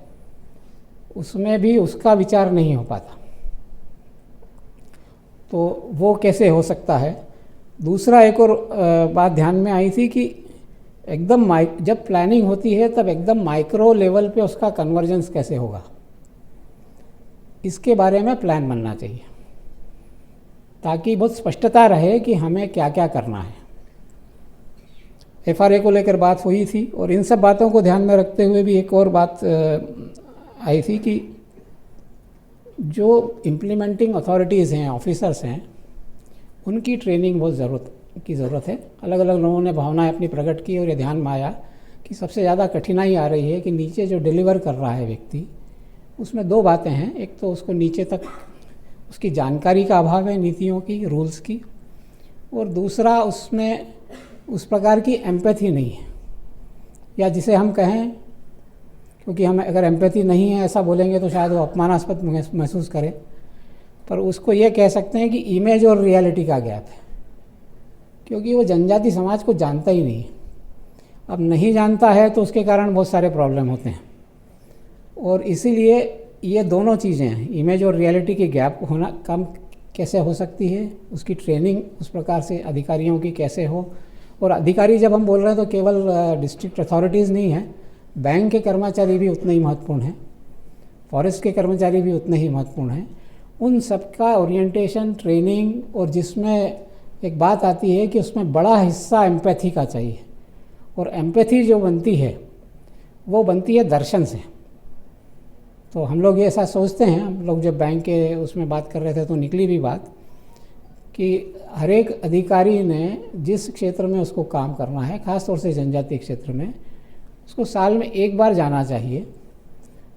उसमें भी उसका विचार नहीं हो पाता। तो वो कैसे हो सकता है। दूसरा एक और बात ध्यान में आई थी कि एकदम जब प्लानिंग होती है तब एकदम माइक्रो लेवल पे उसका कन्वर्जेंस कैसे होगा, इसके बारे में प्लान बनना चाहिए, ताकि बहुत स्पष्टता रहे कि हमें क्या क्या करना है। एफआरए को लेकर बात हुई थी और इन सब बातों को ध्यान में रखते हुए भी एक और बात आई थी कि जो इम्प्लीमेंटिंग अथॉरिटीज़ हैं, ऑफिसर्स हैं, उनकी ट्रेनिंग बहुत ज़रूरत है। अलग अलग लोगों ने भावनाएं अपनी प्रकट की और ये ध्यान में आया कि सबसे ज़्यादा कठिनाई आ रही है कि नीचे जो डिलीवर कर रहा है व्यक्ति, उसमें 2 बातें हैं। एक तो उसको नीचे तक उसकी जानकारी का अभाव है, नीतियों की, रूल्स की, और दूसरा उसमें उस प्रकार की एम्पैथी नहीं है, या जिसे हम कहें, क्योंकि हम अगर एम्पैथी नहीं है ऐसा बोलेंगे तो शायद वो अपमानास्पद महसूस करे, पर उसको ये कह सकते हैं कि इमेज और रियलिटी का गैप है, क्योंकि वो जनजाति समाज को जानता ही नहीं है। अब नहीं जानता है तो उसके कारण बहुत सारे प्रॉब्लम होते हैं। और इसीलिए ये दोनों चीज़ें हैं, इमेज और रियलिटी की गैप होना कम कैसे हो सकती है, उसकी ट्रेनिंग उस प्रकार से अधिकारियों की कैसे हो। और अधिकारी जब हम बोल रहे हैं तो केवल डिस्ट्रिक्ट अथॉरिटीज़ नहीं है, बैंक के कर्मचारी भी उतने ही महत्वपूर्ण हैं, फॉरेस्ट के कर्मचारी भी उतने ही महत्वपूर्ण हैं। उन सबका ओरिएंटेशन, ट्रेनिंग, और जिसमें एक बात आती है कि उसमें बड़ा हिस्सा एम्पैथी का चाहिए। और एम्पैथी जो बनती है वो बनती है दर्शन से। तो हम लोग ये ऐसा सोचते हैं, हम लोग जब बैंक के उसमें बात कर रहे थे तो निकली भी बात कि हर एक अधिकारी ने जिस क्षेत्र में उसको काम करना है, ख़ास तौर से जनजातीय क्षेत्र में, उसको साल में एक बार जाना चाहिए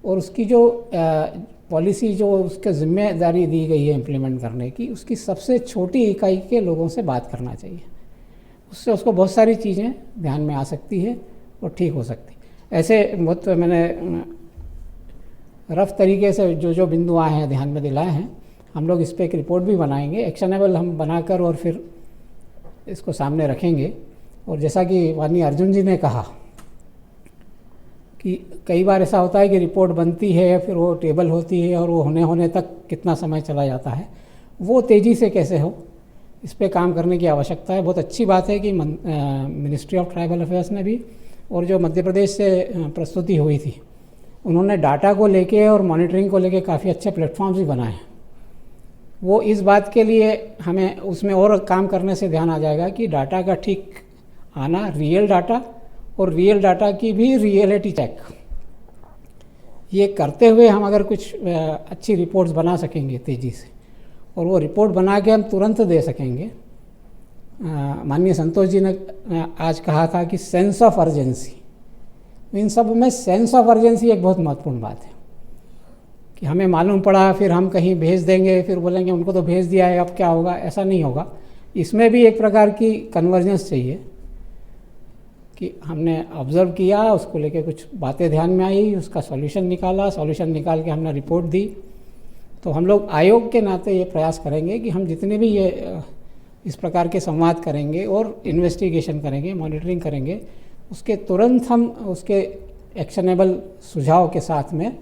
और उसकी जो पॉलिसी जो उसके जिम्मेदारी दी गई है इम्प्लीमेंट करने की, उसकी सबसे छोटी इकाई के लोगों से बात करना चाहिए। उससे उसको बहुत सारी चीज़ें ध्यान में आ सकती है और ठीक हो सकती। ऐसे बहुत मैंने रफ तरीके से जो जो बिंदु आए हैं ध्यान में दिलाए हैं। हम लोग इस पर एक रिपोर्ट भी बनाएंगे, एक्शनेबल हम बनाकर, और फिर इसको सामने रखेंगे। और जैसा कि माननीय अर्जुन जी ने कहा कि कई बार ऐसा होता है कि रिपोर्ट बनती है, फिर वो टेबल होती है और वो होने तक कितना समय चला जाता है, वो तेज़ी से कैसे हो, इस पे काम करने की आवश्यकता है। बहुत अच्छी बात है कि मिनिस्ट्री ऑफ ट्राइबल अफेयर्स ने भी, और जो मध्य प्रदेश से प्रस्तुति हुई थी, उन्होंने डाटा को लेके और मॉनिटरिंग को लेके काफ़ी अच्छे प्लेटफॉर्म्स भी बनाए हैं। वो इस बात के लिए हमें उसमें और काम करने से ध्यान आ जाएगा कि डाटा का ठीक आना, रियल डाटा, और रियल डाटा की भी रियलिटी चेक, ये करते हुए हम अगर कुछ अच्छी रिपोर्ट्स बना सकेंगे तेज़ी से, और वो रिपोर्ट बना के हम तुरंत दे सकेंगे। माननीय संतोष जी ने आज कहा था कि सेंस ऑफ अर्जेंसी, इन सब में सेंस ऑफ अर्जेंसी एक बहुत महत्वपूर्ण बात है कि हमें मालूम पड़ा फिर हम कहीं भेज देंगे, फिर बोलेंगे उनको तो भेज दिया है अब क्या होगा, ऐसा नहीं होगा। इसमें भी एक प्रकार की कन्वर्जेंस चाहिए कि हमने ऑब्ज़र्व किया, उसको लेके कुछ बातें ध्यान में आई, उसका सॉल्यूशन निकाला, सॉल्यूशन निकाल के हमने रिपोर्ट दी। तो हम लोग आयोग के नाते ये प्रयास करेंगे कि हम जितने भी ये इस प्रकार के संवाद करेंगे और इन्वेस्टिगेशन करेंगे, मॉनिटरिंग करेंगे, उसके तुरंत हम उसके एक्शनेबल सुझाव के साथ में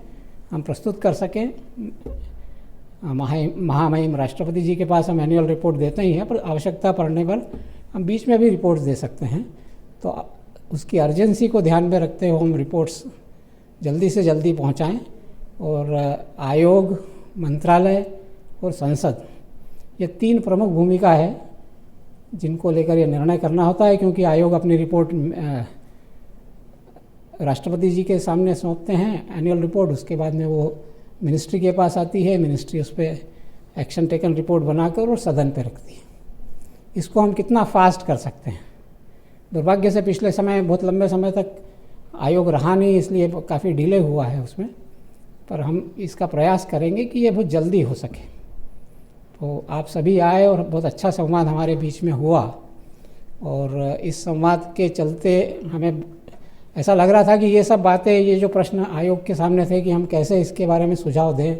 हम प्रस्तुत कर सकें। महामहिम राष्ट्रपति जी के पास हम एनुअल रिपोर्ट देते ही हैं, पर आवश्यकता पड़ने पर हम बीच में भी रिपोर्ट्स दे सकते हैं। तो उसकी अर्जेंसी को ध्यान में रखते हुए हम रिपोर्ट्स जल्दी से जल्दी पहुंचाएं। और आयोग, मंत्रालय और संसद, ये तीन प्रमुख भूमिका है जिनको लेकर ये निर्णय करना होता है, क्योंकि आयोग अपनी रिपोर्ट राष्ट्रपति जी के सामने सौंपते हैं एनुअल रिपोर्ट, उसके बाद में वो मिनिस्ट्री के पास आती है, मिनिस्ट्री उस पर एक्शन टेकन रिपोर्ट बनाकर और सदन पे रखती है। इसको हम कितना फास्ट कर सकते हैं। दुर्भाग्य से पिछले समय बहुत लंबे समय तक आयोग रहा नहीं, इसलिए काफ़ी डिले हुआ है उसमें, पर हम इसका प्रयास करेंगे कि ये बहुत जल्दी हो सके। तो आप सभी आए और बहुत अच्छा संवाद हमारे बीच में हुआ, और इस संवाद के चलते हमें ऐसा लग रहा था कि ये सब बातें, ये जो प्रश्न आयोग के सामने थे कि हम कैसे इसके बारे में सुझाव दें,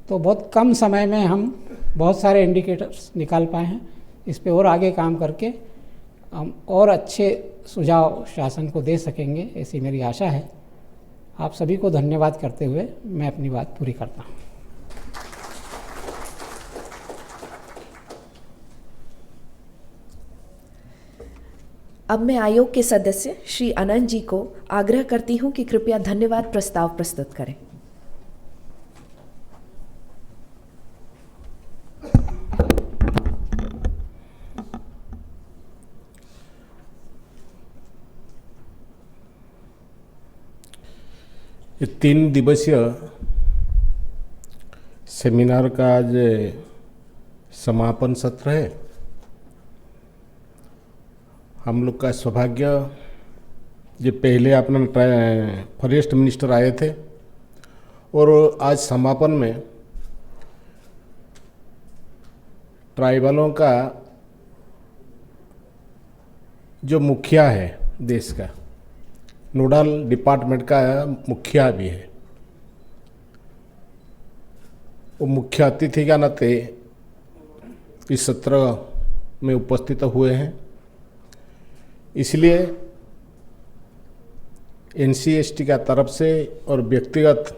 तो बहुत कम समय में हम बहुत सारे इंडिकेटर्स निकाल पाए हैं। इस पे और आगे काम करके हम और अच्छे सुझाव शासन को दे सकेंगे, ऐसी मेरी आशा है। आप सभी को धन्यवाद करते हुए मैं अपनी बात पूरी करता हूँ। अब मैं आयोग के सदस्य श्री अनंत जी को आग्रह करती हूं कि कृपया धन्यवाद प्रस्ताव प्रस्तुत करें। ये 3 दिवसीय सेमिनार का आज समापन सत्र है। हम लोग का सौभाग्य, ये पहले अपना फॉरेस्ट मिनिस्टर आए थे और आज समापन में ट्राइबलों का जो मुखिया है देश का, नोडल डिपार्टमेंट का मुखिया भी है, वो मुख्य अतिथि के नाते इस सत्र में उपस्थित हुए हैं। इसलिए NC/ST का तरफ से और व्यक्तिगत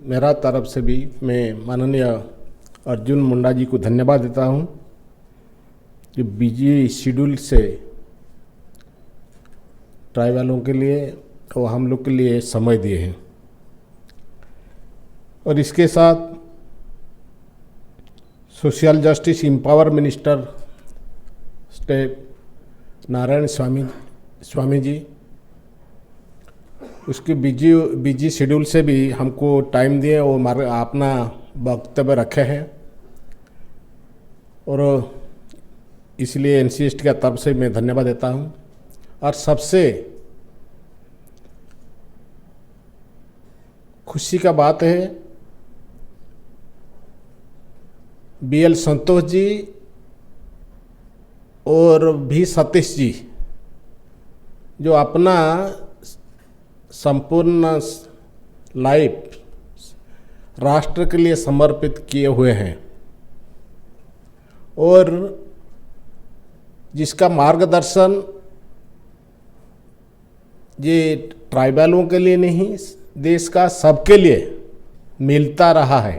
मेरा तरफ से भी मैं माननीय अर्जुन मुंडा जी को धन्यवाद देता हूं, जो बिजी शेड्यूल से ट्राइबलों के लिए और हम लोग के लिए समय दिए हैं। और इसके साथ social justice empower minister state Narayan Swamy ji, उसके बिजी शेड्यूल से भी हमको टाइम दिए और अपना वक्तव्य रखे हैं, और इसलिए NC/ST का तरफ से मैं धन्यवाद देता हूं। और सबसे खुशी का बात है BL संतोष जी और भी सतीश जी, जो अपना संपूर्ण लाइफ राष्ट्र के लिए समर्पित किए हुए हैं, और जिसका मार्गदर्शन ये ट्राइबलों के लिए नहीं, देश का सबके लिए मिलता रहा है।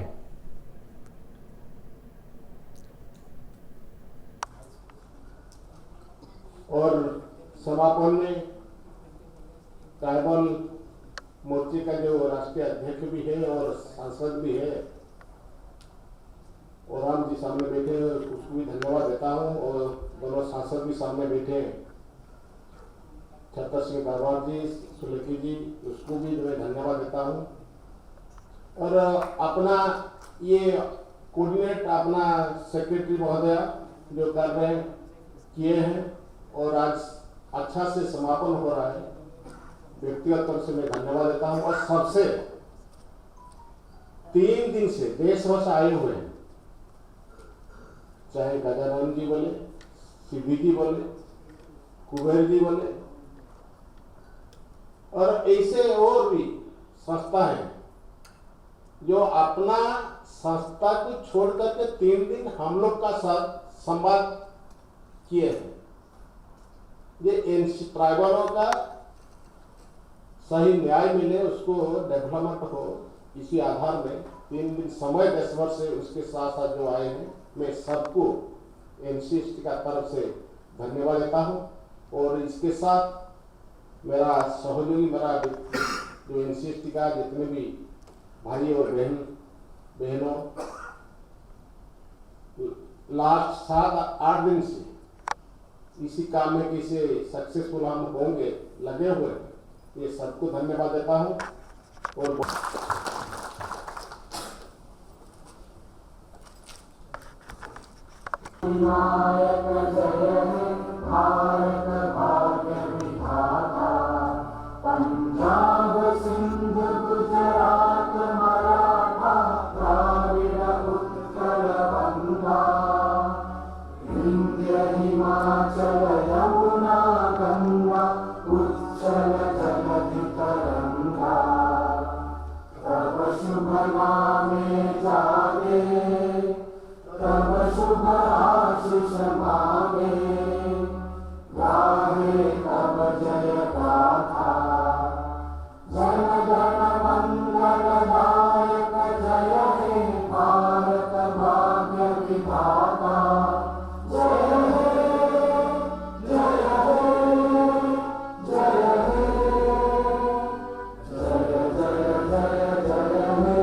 और समापन में ट्राइबल मोर्चे का जो राष्ट्रीय अध्यक्ष भी है और सांसद भी है, और राम जी सामने बैठे हैं, उसको भी धन्यवाद देता हूं। और दोनों सांसद भी सामने बैठे हैं, छतर सिंह गरवाल जी, सुलेखी जी, उसको भी मैं धन्यवाद देता हूं। और अपना ये कोऑर्डिनेट अपना सेक्रेटरी महोदय जो कर रहे हैं किए हैं, और आज अच्छा से समापन हो रहा है, व्यक्तिगत तौर से मैं धन्यवाद देता हूं। और सबसे 3 दिन से देशभर से आए हुए हैं, चाहे गजानन जी बोले, सिद्धि जी बोले, कुबेर जी बोले, और ऐसे और भी संस्था है जो अपना संस्था को छोड़ करके 3 दिन हम लोग का साथ संवाद किए हैं। ये ट्राइबलों का सही न्याय मिले, उसको डेवलपमेंट हो, इसी आधार में 3 दिन समय देशभर से उसके साथ साथ जो आए हैं, मैं सबको NC/ST का तरफ से धन्यवाद देता हूं। और इसके साथ मेरा सहयोगी, मेरा जो NC/ST का जितने भी भाई और बहनों लास्ट 7-8 दिन से इसी काम में कैसे सक्सेसफुल हम होंगे लगे हुए, ये सबको धन्यवाद देता हूं। और पंजाब सिंध गुजरात मराठा द्राविड़ उत्कल बंगा, विंध्य हिमाचल यमुना गंगा, उच्चल जलधि तरंगा, तब शुभ नामे जागे, तब शुभ आशीष मांगे, गाहे तब जय गाथा, जन गण मंगल दायक, जय हे भारत भाग्य विधाता, जय हे, जय हे, जय हे, जय जय जय जय हे।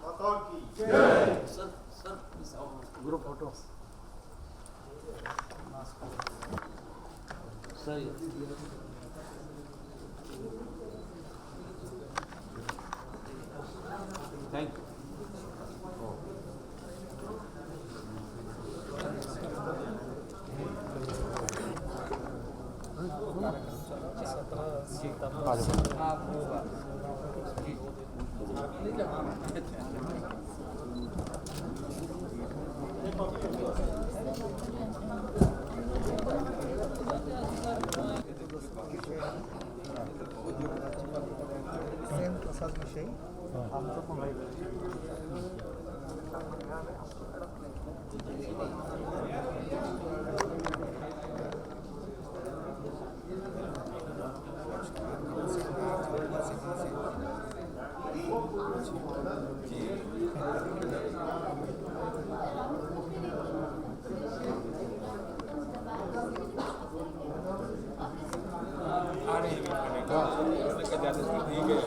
माता की जय। ग्रुप फोटो सही। Thank you. प्रसाद विषयी आमचं पण हाँ